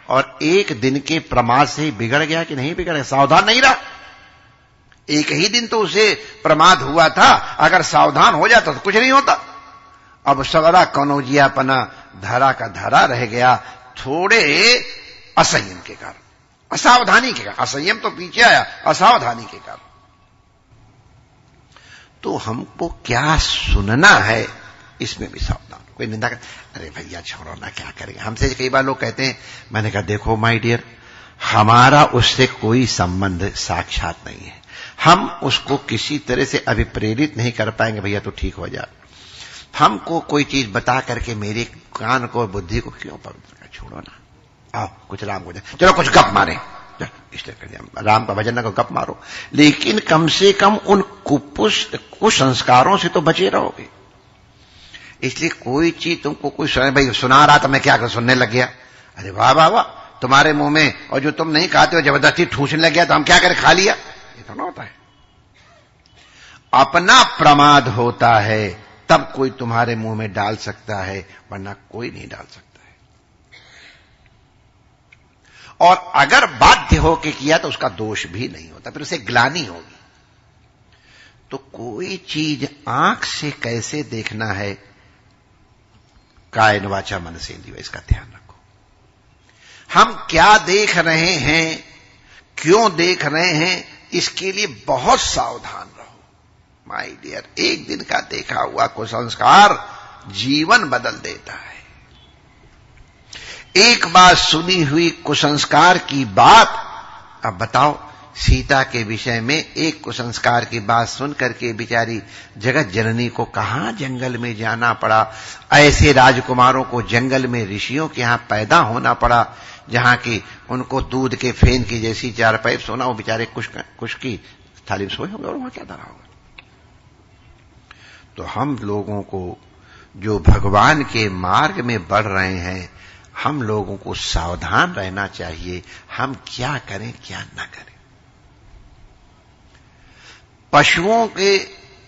S2: और एक दिन के प्रमाद से ही बिगड़ गया कि नहीं बिगड़ गया? सावधान नहीं रहा। एक ही दिन तो उसे प्रमाद हुआ था, अगर सावधान हो जाता तो कुछ नहीं होता। अब सवरा कनौजियापना धरा का धरा रह गया, थोड़े असंयम के कारण, असावधानी के कारण। असंयम तो पीछे आया, असावधानी के कारण। तो हमको क्या सुनना है इसमें भी सावधान। कोई निंदा कर, अरे भैया छोड़ो ना, क्या करेंगे। हमसे कई बार लोग कहते हैं, मैंने कहा देखो माय डियर, हमारा उससे कोई संबंध साक्षात नहीं है, हम उसको किसी तरह से अभिप्रेरित नहीं कर पाएंगे। भैया तो ठीक हो जा, हमको कोई चीज बता करके मेरे कान को बुद्धि को क्यों पवित्र कर, छोड़ो ना। आओ कुछ राम को चलो कुछ गप मारे, इसलिए कर दिया राम का भजन को गप मारो, लेकिन कम से कम उन कुसंस्कारों से तो बचे रहोगे। इसलिए कोई चीज तुमको कोई भाई सुना रहा था, मैं क्या कर सुनने लग गया, अरे वाह वाह वाह, तुम्हारे मुंह में, और जो तुम नहीं खाते हो जबरदस्ती ठूसने लग गया तो हम क्या करें, खा लिया। ये तो ना होता है। अपना प्रमाद होता है तब कोई तुम्हारे मुंह में डाल सकता है, वरना कोई नहीं डाल सकता है। और अगर बाध्य होके किया तो उसका दोष भी नहीं होता, फिर उसे ग्लानि होगी। तो कोई चीज आंख से कैसे देखना है, कायेन वाचा मनसेंद्रिय, इसका ध्यान रखो। हम क्या देख रहे हैं, क्यों देख रहे हैं, इसके लिए बहुत सावधान रहो माय डियर। एक दिन का देखा हुआ कुसंस्कार जीवन बदल देता है। एक बार सुनी हुई कुसंस्कार की बात, अब बताओ सीता के विषय में एक कुसंस्कार की बात सुन करके बेचारी जगत जननी को कहां जंगल में जाना पड़ा। ऐसे राजकुमारों को जंगल में ऋषियों के यहां पैदा होना पड़ा, जहां की उनको दूध के फेन की जैसी चारपाई सोना, वो बेचारे कुछ की थाली में सोए होंगे और वहां क्या धरा होगा। तो हम लोगों को जो भगवान के मार्ग में बढ़ रहे हैं, हम लोगों को सावधान रहना चाहिए, हम क्या करें क्या ना करें। पशुओं के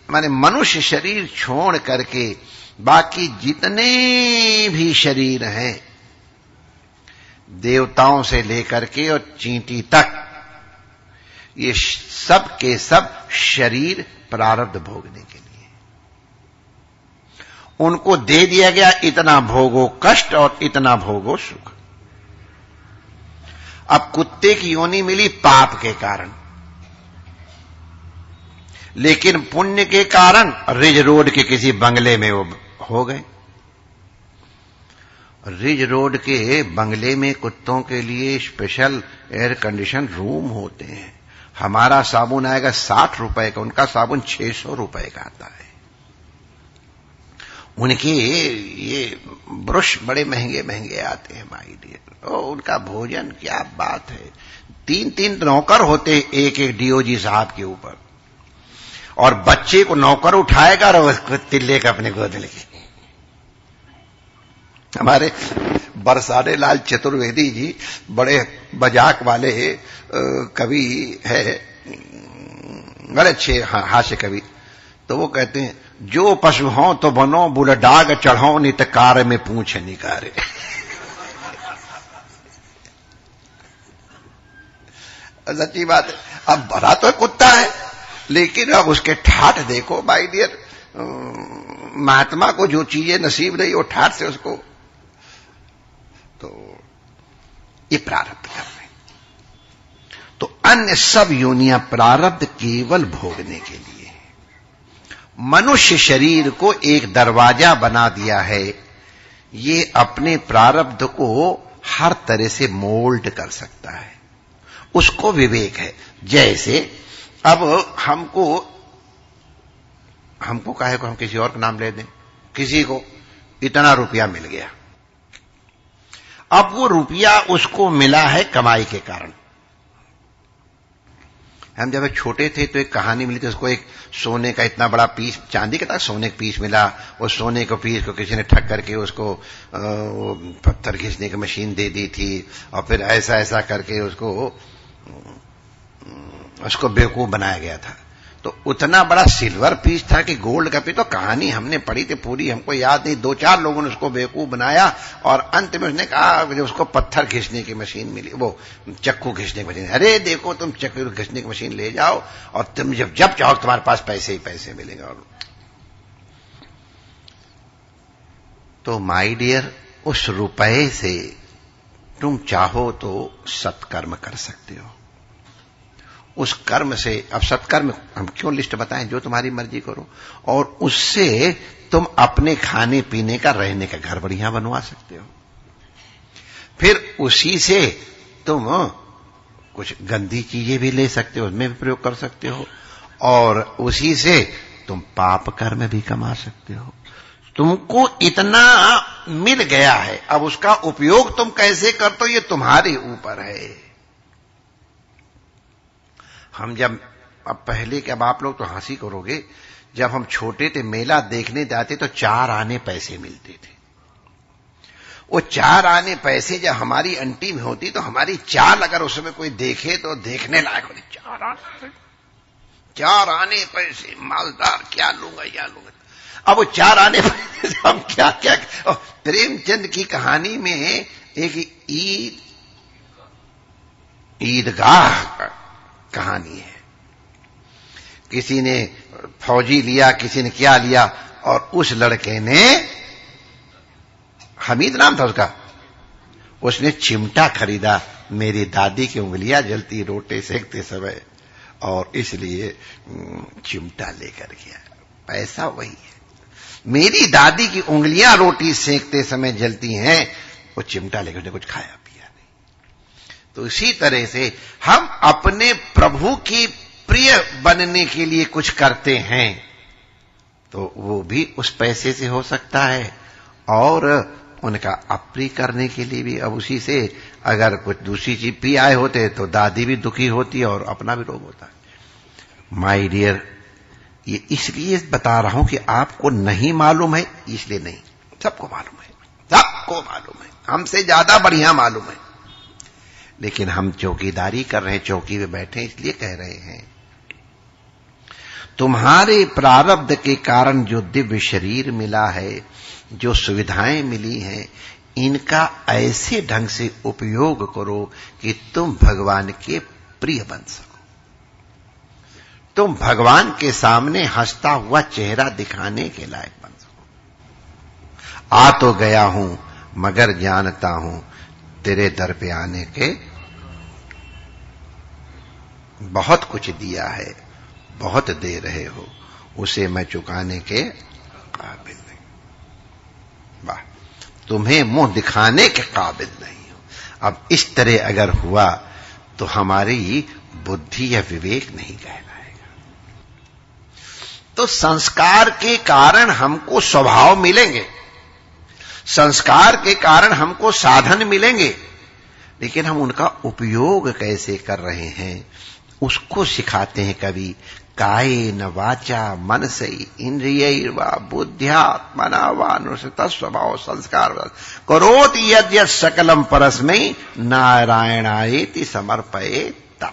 S2: माने मनुष्य शरीर छोड़ करके बाकी जितने भी शरीर हैं, देवताओं से लेकर के और चींटी तक, ये सब के सब शरीर प्रारब्ध भोगने के लिए उनको दे दिया गया। इतना भोगो कष्ट और इतना भोगो सुख। अब कुत्ते की योनि मिली पाप के कारण, लेकिन पुण्य के कारण रिज रोड के किसी बंगले में वो हो गए। रिज रोड के बंगले में कुत्तों के लिए स्पेशल एयर कंडीशन रूम होते हैं। हमारा साबुन आएगा 60 रुपए का, उनका साबुन 600 रुपए का आता है। उनके ये ब्रश बड़े महंगे महंगे आते हैं माय डियर। उनका भोजन क्या बात है। 3-3 नौकर होते एक एक डीओजी साहब के ऊपर, और बच्चे को नौकर उठाएगा और उसको तिल्ले का अपने गोद लेके। हमारे बरसाने लाल चतुर्वेदी जी बड़े मजाक वाले कवि है, बड़े अच्छे हास्य कवि। तो वो कहते हैं, जो पशु हो तो बनो, बुलडाग चढ़ो नित कार में पूछ निकारे। सच्ची बात है। अब भरा तो कुत्ता है, लेकिन अब उसके ठाठ देखो माय डियर। महात्मा को जो चीजें नसीब नहीं वो ठाठ से उसको, तो ये प्रारब्ध कर रहे। तो अन्य सब योनियां प्रारब्ध केवल भोगने के लिए। मनुष्य शरीर को एक दरवाजा बना दिया है, ये अपने प्रारब्ध को हर तरह से मोल्ड कर सकता है, उसको विवेक है। जैसे अब हमको काहे को हम किसी और का नाम ले दें, किसी को इतना रुपया मिल गया, अब वो रुपया उसको मिला है कमाई के कारण। हम जब छोटे थे तो एक कहानी मिली थी, उसको एक सोने का इतना बड़ा पीस, चांदी का था, सोने का पीस मिला। उस सोने को पीस को किसी ने ठग करके उसको पत्थर खींचने की मशीन दे दी थी, और फिर ऐसा ऐसा करके उसको बेवकूफ बनाया गया था। तो उतना बड़ा सिल्वर पीस था कि गोल्ड का पीस। तो कहानी हमने पढ़ी थी पूरी, हमको याद नहीं। 2-4 लोगों ने उसको बेवकूफ बनाया, और अंत में उसने कहा जब उसको पत्थर खींचने की मशीन मिली, वो चक्कू खींचने की मशीन, अरे देखो तुम चक्कू खींचने की मशीन ले जाओ और तुम जब चाहो तुम्हारे पास पैसे ही पैसे मिलेगा। और तो माय डियर, उस रुपए से तुम चाहो तो सत्कर्म कर सकते हो। उस कर्म से, अब सत्कर्म हम क्यों लिस्ट बताएं, जो तुम्हारी मर्जी करो, और उससे तुम अपने खाने पीने का, रहने का घर बढ़िया बनवा सकते हो। फिर उसी से तुम कुछ गंदी चीजें भी ले सकते हो, उसमें भी प्रयोग कर सकते हो, और उसी से तुम पाप कर्म भी कमा सकते हो। तुमको इतना मिल गया है, अब उसका उपयोग तुम कैसे करते हो ये तुम्हारे ऊपर है। हम जब, अब पहले के, अब आप लोग तो हंसी करोगे, जब हम छोटे थे मेला देखने जाते तो 4 आने पैसे मिलते थे। वो 4 आने पैसे जब हमारी अंटी में होती तो हमारी चाल अगर उसमें कोई देखे तो देखने लायक होती। 4 आने पैसे, मालदार, क्या लूंगा या लूंगा। अब वो 4 आने पैसे हम क्या क्या। प्रेमचंद की कहानी में एक ईदगाह कहानी है। किसी ने फौजी लिया, किसी ने क्या लिया, और उस लड़के ने, हमीद नाम था उसका, उसने चिमटा खरीदा। मेरी दादी की उंगलियां जलती रोटे सेकते समय, और इसलिए चिमटा लेकर गया। पैसा वही है। मेरी दादी की उंगलियां रोटी सेकते समय जलती हैं, वो चिमटा लेकर उसने कुछ खाया। तो इसी तरह से हम अपने प्रभु की प्रिय बनने के लिए कुछ करते हैं, तो वो भी उस पैसे से हो सकता है, और उनका अप्रिय करने के लिए भी। अब उसी से अगर कुछ दूसरी चीज पी आए होते तो दादी भी दुखी होती और अपना भी रोग होता है। माय डियर, ये इसलिए बता रहा हूं कि आपको नहीं मालूम है इसलिए नहीं, सबको मालूम है, सबको मालूम है, हमसे ज्यादा बढ़िया मालूम है। लेकिन हम चौकीदारी कर रहे हैं, चौकी पे बैठे इसलिए कह रहे हैं। तुम्हारे प्रारब्ध के कारण जो दिव्य शरीर मिला है, जो सुविधाएं मिली हैं, इनका ऐसे ढंग से उपयोग करो कि तुम भगवान के प्रिय बन सको, तुम भगवान के सामने हंसता हुआ चेहरा दिखाने के लायक बन सको। आ तो गया हूं मगर जानता हूं तेरे दर पे आने के बहुत कुछ दिया है, बहुत दे रहे हो, उसे मैं चुकाने के काबिल नहीं। वाह, तुम्हें मुंह दिखाने के काबिल नहीं हो। अब इस तरह अगर हुआ तो हमारी बुद्धि या विवेक नहीं कहलाएगा। तो संस्कार के कारण हमको स्वभाव मिलेंगे, संस्कार के कारण हमको साधन मिलेंगे, लेकिन हम उनका उपयोग कैसे कर रहे हैं उसको सिखाते हैं कवि। कायेन वाचा मनसै इंद्रियैर्वा बुद्ध्यात्मना वानुसृत स्वभाव संस्कार करोति यद्यत् सकलम परस्मै नारायणायेति समर्पयेत्।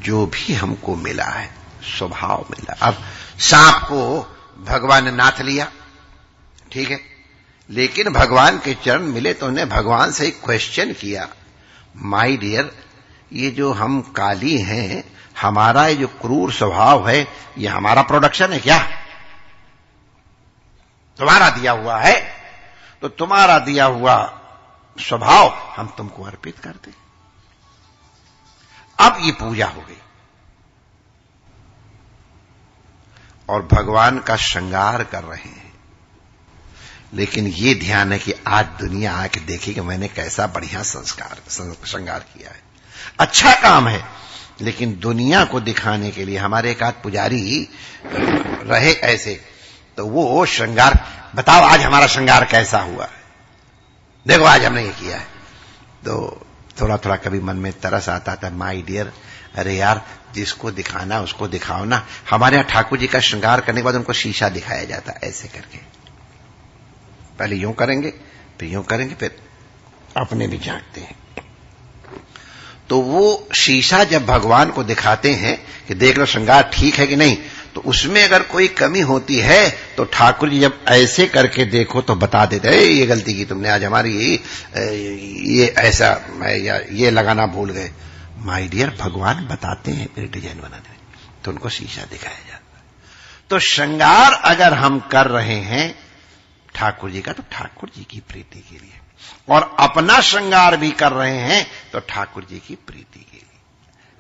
S2: जो भी हमको मिला है स्वभाव मिला। अब सांप को भगवान ने नाथ लिया, ठीक है, लेकिन भगवान के चरण मिले तो उन्हें भगवान से एक क्वेश्चन किया, माय डियर, ये जो हम काली हैं, हमारा ये जो क्रूर स्वभाव है, ये हमारा प्रोडक्शन है क्या? तुम्हारा दिया हुआ है, तो तुम्हारा दिया हुआ स्वभाव हम तुमको अर्पित करते। अब ये पूजा हो गई और भगवान का श्रृंगार कर रहे हैं। लेकिन ये ध्यान है कि आज दुनिया आके देखी कि मैंने कैसा बढ़िया श्रृंगार किया है। अच्छा काम है, लेकिन दुनिया को दिखाने के लिए हमारे एक आध पुजारी रहे ऐसे, तो वो श्रृंगार, बताओ आज हमारा श्रृंगार कैसा हुआ है, देखो आज हमने ये किया है। तो थोड़ा थोड़ा कभी मन में तरस आता था, माय डियर, अरे यार जिसको दिखाना उसको दिखाओ ना। हमारे यहां ठाकुर जी का श्रृंगार करने के बाद उनको शीशा दिखाया जाता है, ऐसे करके, पहले यूं करेंगे, फिर यूं करेंगे, फिर अपने भी झांकते हैं। तो वो शीशा जब भगवान को दिखाते हैं कि देख लो श्रृंगार ठीक है कि नहीं, तो उसमें अगर कोई कमी होती है तो ठाकुर जी जब ऐसे करके देखो तो बता देते हैं, ये गलती की तुमने आज हमारी, ये ऐसा या ये लगाना भूल गए। माय डियर, भगवान बताते हैं फिर डिजाइन बनाने में, तो उनको शीशा दिखाया जाता है। तो श्रृंगार अगर हम कर रहे हैं ठाकुर जी का, तो ठाकुर जी की प्रीति के लिए, और अपना श्रृंगार भी कर रहे हैं तो ठाकुर जी की प्रीति के लिए।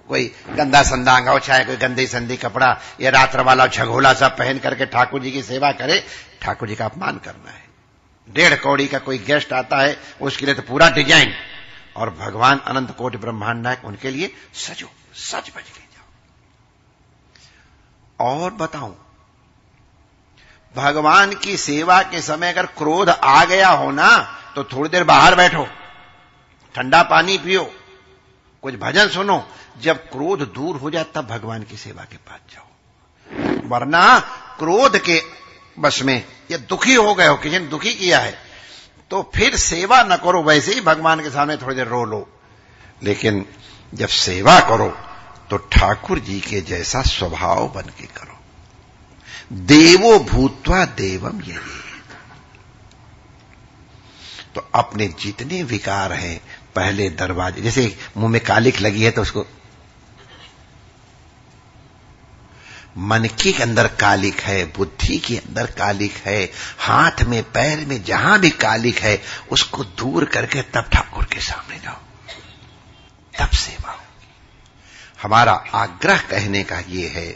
S2: कोई गंदा संदा अंगा, चाहे कोई गंदे संदे कपड़ा या रात्र वाला झगोला सा पहन करके ठाकुर जी की सेवा करे, ठाकुर जी का अपमान करना है। 1.5 कौड़ी का कोई गेस्ट आता है, उसके लिए तो पूरा डिजाइन, और भगवान अनंत कोटि ब्रह्मांड नायक, उनके लिए सजो, सच बज के जाओ। और बताऊं, भगवान की सेवा के समय अगर क्रोध आ गया हो ना, तो थोड़ी देर बाहर बैठो, ठंडा पानी पियो, कुछ भजन सुनो। जब क्रोध दूर हो जाए तब भगवान की सेवा के पास जाओ, वरना क्रोध के बस में या दुखी हो गए हो, किसी ने दुखी किया है, तो फिर सेवा न करो, वैसे ही भगवान के सामने थोड़ी देर रो लो। लेकिन जब सेवा करो तो ठाकुर जी के जैसा स्वभाव बन के करो। देवो भूत्वा देवम यही। तो अपने जितने विकार हैं पहले दरवाजे, जैसे मुंह में कालिख लगी है तो उसको, मन के अंदर कालिख है, बुद्धि के अंदर कालिख है, हाथ में पैर में जहां भी कालिख है, उसको दूर करके तब ठाकुर के सामने जाओ, तब सेवा होगी। हमारा आग्रह कहने का ये है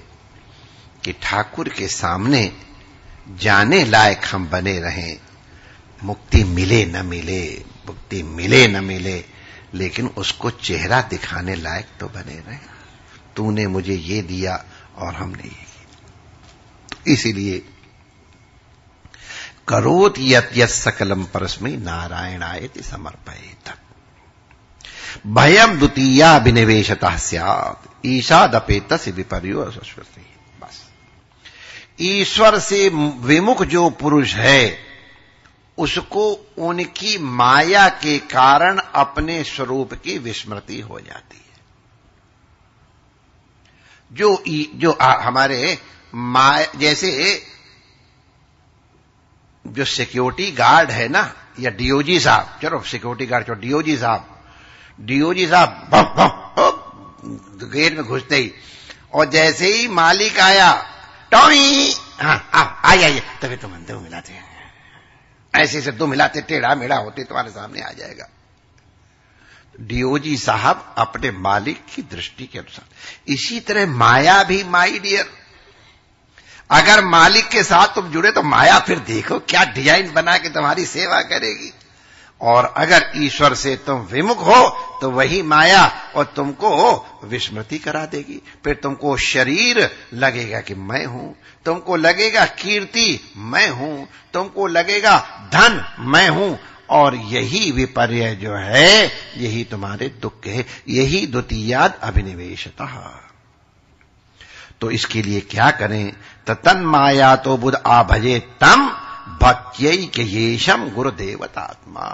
S2: कि ठाकुर के सामने जाने लायक हम बने रहें। मुक्ति मिले न मिले, मुक्ति मिले न मिले, लेकिन उसको चेहरा दिखाने लायक तो बने रहे। तूने मुझे ये दिया और हमने ये किया। तो इसीलिए करोत यत् यत् सकलम परस्मै नारायणायेति समर्पयेत्। भयम द्वितीया विनिवेशतः स्यात् ईशादपेतस्य विपर्यो अस्वस्ति। बस ईश्वर से विमुख जो पुरुष है, उसको उनकी माया के कारण अपने स्वरूप की विस्मृति हो जाती है। हमारे जैसे जो सिक्योरिटी गार्ड है ना, या डीओजी साहब, चलो सिक्योरिटी गार्ड छोड़ो, डीओजी साहब गेट में घुसते ही, और जैसे ही मालिक आया, टॉई, हाँ आइए, तभी तुम दो मिलाते हैं, ऐसे से दो मिलाते, टेढ़ा मेढ़ा होते तुम्हारे सामने आ जाएगा। डीओजी साहब अपने मालिक की दृष्टि के अनुसार। इसी तरह माया भी, माई डियर, अगर मालिक के साथ तुम जुड़े तो माया फिर देखो क्या डिजाइन बना के तुम्हारी सेवा करेगी, और अगर ईश्वर से तुम विमुख हो तो वही माया और तुमको विस्मृति करा देगी। फिर तुमको शरीर लगेगा कि मैं हूं, तुमको लगेगा कीर्ति मैं हूं, तुमको लगेगा धन मैं हूं, और यही विपर्य जो है यही तुम्हारे दुख है, यही द्वितीयाद अभिनिवेशतः। तो इसके लिए क्या करें? तन माया तो बुध आभजे तम भक्त्यैकयेशम गुरुदेवतात्मा।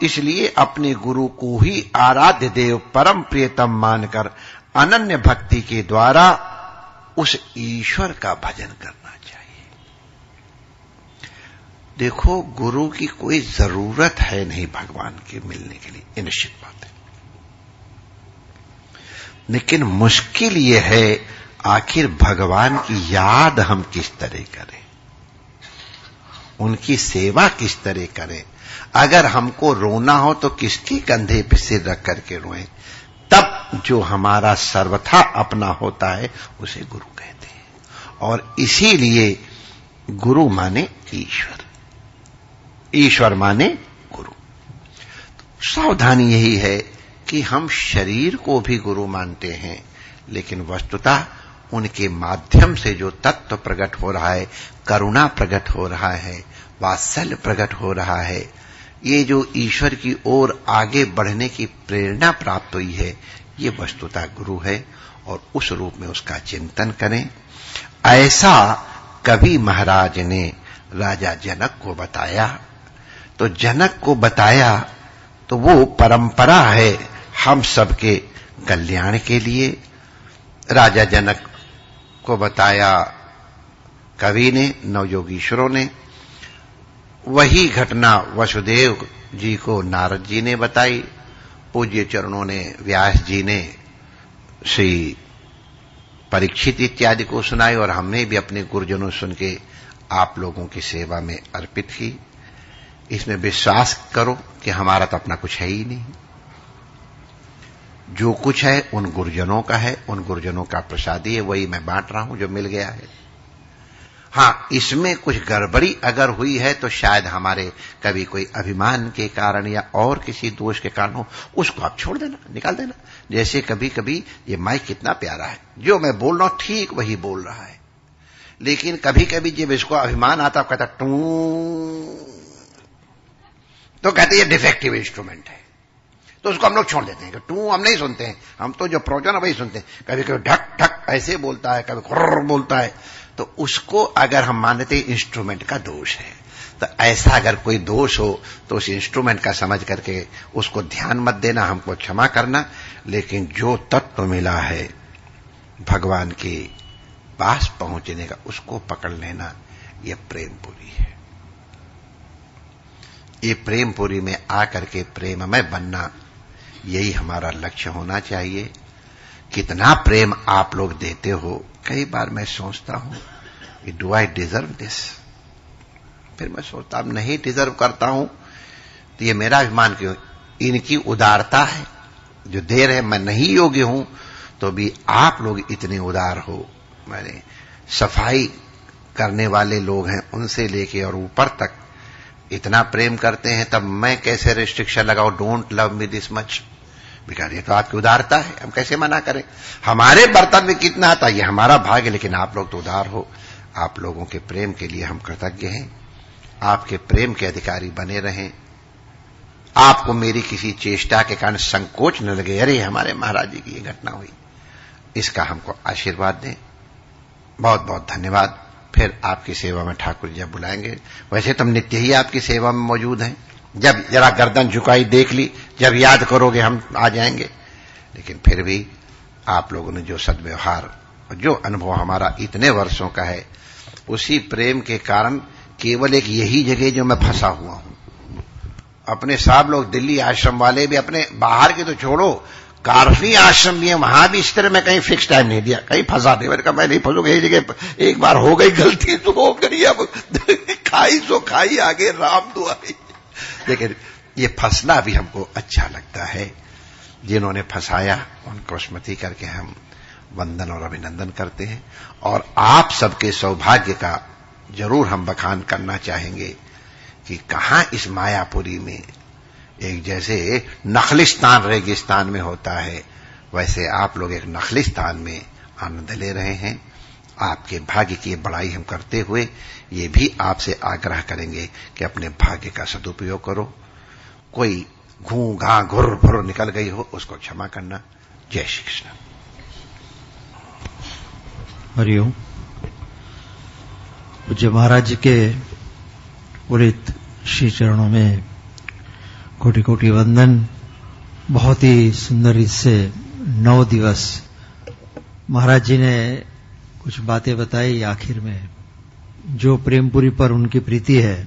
S2: इसलिए अपने गुरु को ही आराध्य देव परम प्रियतम मानकर अनन्य भक्ति के द्वारा उस ईश्वर का भजन करना चाहिए। देखो, गुरु की कोई जरूरत है नहीं भगवान के मिलने के लिए, ये निश्चित बात है, लेकिन मुश्किल ये है आखिर भगवान की याद हम किस तरह करें, उनकी सेवा किस तरह करें। अगर हमको रोना हो तो किसके कंधे पे सिर रख करके रोएं, तब जो हमारा सर्वथा अपना होता है उसे गुरु कहते हैं। और इसीलिए गुरु माने ईश्वर, ईश्वर माने गुरु। सावधानी यही है कि हम शरीर को भी गुरु मानते हैं, लेकिन वस्तुतः उनके माध्यम से जो तत्व प्रकट हो रहा है, करुणा प्रकट हो रहा है, वात्सल्य प्रकट हो रहा है, ये जो ईश्वर की ओर आगे बढ़ने की प्रेरणा प्राप्त हुई है, ये वस्तुतः गुरु है, और उस रूप में उसका चिंतन करें। ऐसा कवि महाराज ने राजा जनक को बताया, तो जनक को बताया तो वो परंपरा है हम सबके कल्याण के लिए। राजा जनक को बताया कवि ने, नवयोगीश्वरों ने। वही घटना वसुदेव जी को नारद जी ने बताई, पूज्य चरणों ने, व्यास जी ने श्री परीक्षित इत्यादि को सुनाई, और हमने भी अपने गुरुजनों सुन के आप लोगों की सेवा में अर्पित की। इसमें विश्वास करो कि हमारा तो अपना कुछ है ही नहीं, जो कुछ है उन गुरुजनों का है, उन गुरुजनों का प्रसादी है, वही मैं बांट रहा हूं जो मिल गया है। हां, इसमें कुछ गड़बड़ी अगर हुई है तो शायद हमारे कभी कोई अभिमान के कारण या और किसी दोष के कारण हो, उसको आप छोड़ देना, निकाल देना। जैसे कभी कभी ये माइक कितना प्यारा है, जो मैं बोल रहा हूं ठीक वही बोल रहा है, लेकिन कभी कभी जब इसको अभिमान आता कहता टू, तो कहते ये डिफेक्टिव इंस्ट्रूमेंट है, तो उसको हम लोग छोड़ देते हैं कि टू हम नहीं सुनते हैं, हम तो जो प्रोजन है वही सुनते हैं। कभी कभी ढक ढक ऐसे बोलता है, कभी खुर्र बोलता है, तो उसको अगर हम मानते हैं इंस्ट्रूमेंट का दोष है, तो ऐसा अगर कोई दोष हो तो उस इंस्ट्रूमेंट का समझ करके उसको ध्यान मत देना, हमको क्षमा करना। लेकिन जो तत्व मिला है भगवान के पास पहुंचने का, उसको पकड़ लेना, यह प्रेमपुरी है। ये प्रेमपुरी में आकर के प्रेममय बनना, यही हमारा लक्ष्य होना चाहिए। कितना प्रेम आप लोग देते हो, कई बार मैं सोचता हूं कि डू आई डिजर्व दिस, फिर मैं सोचता अब नहीं डिजर्व करता हूं तो ये मेरा अभिमान क्यों, इनकी उदारता है जो दे रहे, मैं नहीं योग्य हूं तो भी आप लोग इतने उदार हो। मैंने सफाई करने वाले लोग हैं, उनसे लेके और ऊपर तक इतना प्रेम करते हैं, तब मैं कैसे रिस्ट्रिक्शन लगाऊं, don't love me this much. बिकार ये तो आपकी उदारता है, हम कैसे मना करें। हमारे बर्तन में कितना आता ये हमारा भाग्य, लेकिन आप लोग तो उदार हो। आप लोगों के प्रेम के लिए हम कृतज्ञ हैं, आपके प्रेम के अधिकारी बने रहें। आपको मेरी किसी चेष्टा के कारण संकोच न लगे, अरे हमारे महाराज जी की ये घटना हुई, इसका हमको आशीर्वाद दें। बहुत बहुत धन्यवाद। फिर आपकी सेवा में ठाकुर जी जब बुलाएंगे, वैसे तुम नित्य ही आपकी सेवा में मौजूद हैं, जब जरा गर्दन झुकाई देख ली, जब याद करोगे हम आ जाएंगे। लेकिन फिर भी आप लोगों ने जो सद्व्यवहार, जो अनुभव हमारा इतने वर्षों का है, उसी प्रेम के कारण केवल एक यही जगह जो मैं फंसा हुआ हूं। अपने सब लोग दिल्ली आश्रम वाले भी, अपने बाहर के तो छोड़ो, काफी आश्रम भी है, वहां भी इस तरह मैं कहीं फिक्स टाइम नहीं दिया, कहीं फंसा नहीं। मैंने कहा मैं नहीं फंसूंगा, यही जगह एक बार हो गई गलती तो हो गई, अब खाई सो खाई, आगे राम दुआई। लेकिन ये फंसना भी हमको अच्छा लगता है। जिन्होंने फंसाया उनको स्मृति करके हम वंदन और अभिनंदन करते हैं। और आप सबके सौभाग्य का जरूर हम बखान करना चाहेंगे कि कहां इस मायापुरी में एक जैसे नखलिस्तान रेगिस्तान में होता है, वैसे आप लोग एक नखलिस्तान में आनंद ले रहे हैं। आपके भाग्य की बड़ाई हम करते हुए ये भी आपसे आग्रह करेंगे कि अपने भाग्य का सदुपयोग करो। कोई घू घा घुर फुर निकल गई हो उसको क्षमा करना। जय श्री कृष्ण।
S3: हरिओम। पूज्य महाराज जी के उदित श्री चरणों में कोटि कोटि वंदन। बहुत ही सुंदर इससे 9 दिवस महाराज जी ने कुछ बातें बताई आखिर में। जो प्रेमपुरी पर उनकी प्रीति है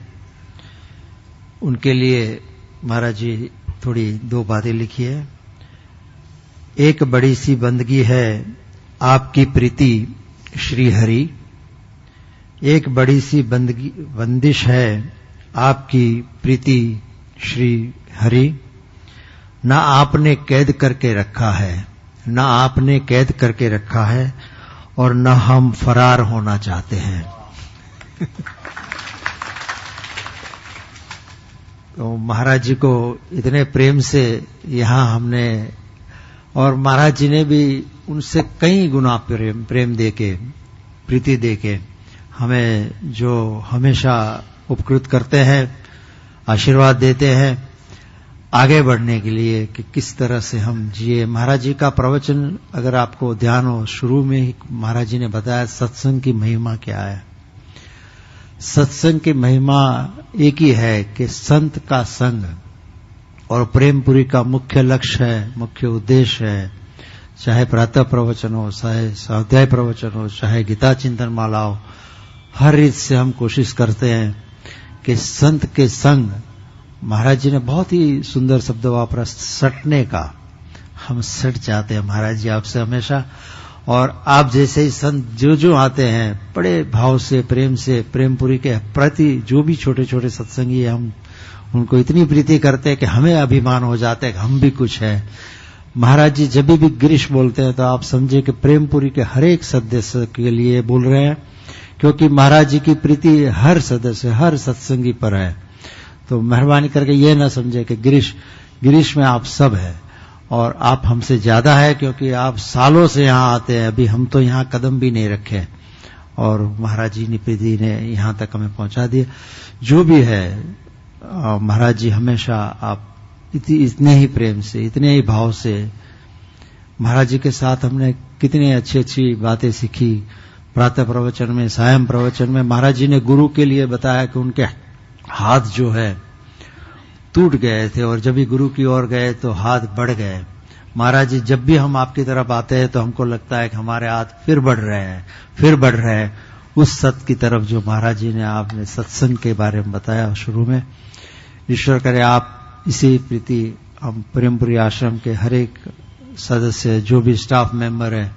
S3: उनके लिए महाराज जी थोड़ी 2 बातें लिखी है। एक बड़ी सी बंदगी है आपकी प्रीति श्री हरि, एक बड़ी सी बंदिश है आपकी प्रीति श्री हरि। न आपने कैद करके रखा है, न आपने कैद करके रखा है और न हम फरार होना चाहते हैं। तो महाराज जी को इतने प्रेम से यहां हमने, और महाराज जी ने भी उनसे कई गुना प्रेम देके, प्रीति देके हमें जो हमेशा उपकृत करते हैं, आशीर्वाद देते हैं आगे बढ़ने के लिए कि किस तरह से हम जिए। महाराज जी का प्रवचन अगर आपको ध्यान हो, शुरू में ही महाराज जी ने बताया सत्संग की महिमा क्या है। सत्संग की महिमा एक ही है कि संत का संग, और प्रेमपुरी का मुख्य लक्ष्य है, मुख्य उद्देश्य है, चाहे प्रातः प्रवचन हो, चाहे स्वाध्याय प्रवचन हो, चाहे गीता चिंतन माला हो, हर रीत से हम कोशिश करते हैं कि संत के संग। महाराज जी ने बहुत ही सुंदर शब्द वापरा, सटने का। हम सट जाते हैं महाराज जी आपसे हमेशा, और आप जैसे ही संत जो आते हैं बड़े भाव से, प्रेमपुरी के प्रति जो भी छोटे छोटे सत्संगी है, हम उनको इतनी प्रीति करते हैं कि हमें अभिमान हो जाता है कि हम भी कुछ है। महाराज जी जब भी गिरीश बोलते हैं तो आप समझे कि प्रेमपुरी के हर एक सदस्य के लिए बोल रहे हैं, क्योंकि महाराज जी की प्रीति हर सदस्य, हर सत्संगी पर है। तो मेहरबानी करके ये ना समझे कि गिरीश में आप सब है और आप हमसे ज्यादा है, क्योंकि आप सालों से यहाँ आते हैं, अभी हम तो यहाँ कदम भी नहीं रखे और महाराज जी निप्रीति ने यहाँ तक हमें पहुंचा दिया। जो भी है महाराज जी हमेशा आप इतने ही प्रेम से, इतने ही भाव से, महाराज जी के साथ हमने कितनी अच्छी अच्छी बातें सीखी। प्रातः प्रवचन में, सायं प्रवचन में महाराज जी ने गुरु के लिए बताया कि उनके हाथ जो है टूट गए थे और जब भी गुरु की ओर गए तो हाथ बढ़ गए। महाराज जी जब भी हम आपकी तरफ आते हैं तो हमको लगता है कि हमारे हाथ फिर बढ़ रहे हैं उस सत्य की तरफ जो महाराज जी ने आपने सत्संग के बारे में बताया शुरू में। ईश्वर करे आप इसी प्रीति हम प्रेमपुरी आश्रम के हर एक सदस्य, जो भी स्टाफ मेंबर है,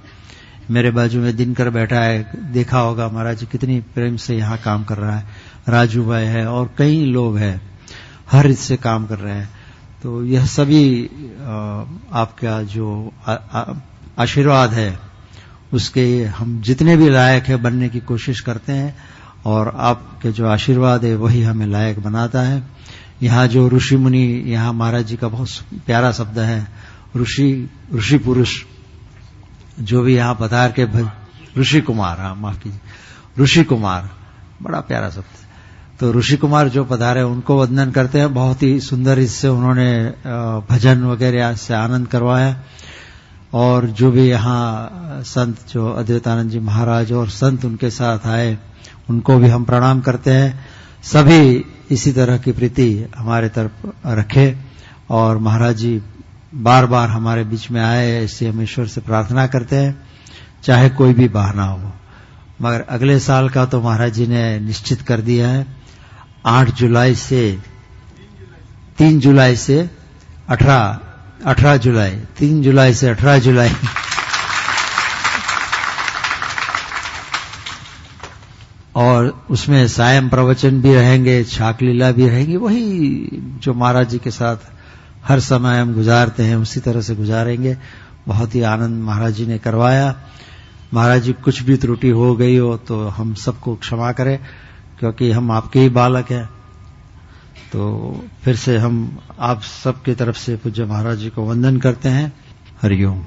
S3: मेरे बाजू में दिनकर बैठा है, देखा होगा महाराज जी कितनी प्रेम से यहाँ काम कर रहा है। राजू भाई है और कई लोग हैं, हर इससे काम कर रहे हैं। तो यह सभी आपका जो आशीर्वाद है उसके हम जितने भी लायक है बनने की कोशिश करते हैं, और आपके जो आशीर्वाद है वही हमें लायक बनाता है। यहाँ जो ऋषि मुनि, यहाँ महाराज जी का बहुत प्यारा शब्द है ऋषि पुरुष, जो भी यहाँ पधार के ऋषि कुमार, हाँ माफ कीजिए, ऋषि कुमार बड़ा प्यारा शब्द है। तो ऋषि कुमार जो पधारे उनको वंदन करते हैं। बहुत ही सुंदर इससे उन्होंने भजन वगैरह से आनंद करवाया। और जो भी यहाँ संत जो अद्वैतानंद जी महाराज और संत उनके साथ आए उनको भी हम प्रणाम करते हैं। सभी इसी तरह की प्रीति हमारे तरफ रखे और महाराज जी बार बार हमारे बीच में आए, ऐसे हम ईश्वर से प्रार्थना करते हैं, चाहे कोई भी बहाना हो। मगर अगले साल का तो महाराज जी ने निश्चित कर दिया है, 3 जुलाई से 18 जुलाई, 3 जुलाई से 18 जुलाई और उसमें सायं प्रवचन भी रहेंगे, छाक लीला भी रहेंगी। वही जो महाराज जी के साथ हर समय हम गुजारते हैं उसी तरह से गुजारेंगे। बहुत ही आनंद महाराज जी ने करवाया। महाराज जी कुछ भी त्रुटि हो गई हो तो हम सबको क्षमा करें, क्योंकि हम आपके ही बालक हैं। तो फिर से हम आप सबकी तरफ से पूज्य महाराज जी को वंदन करते हैं। हरिओम।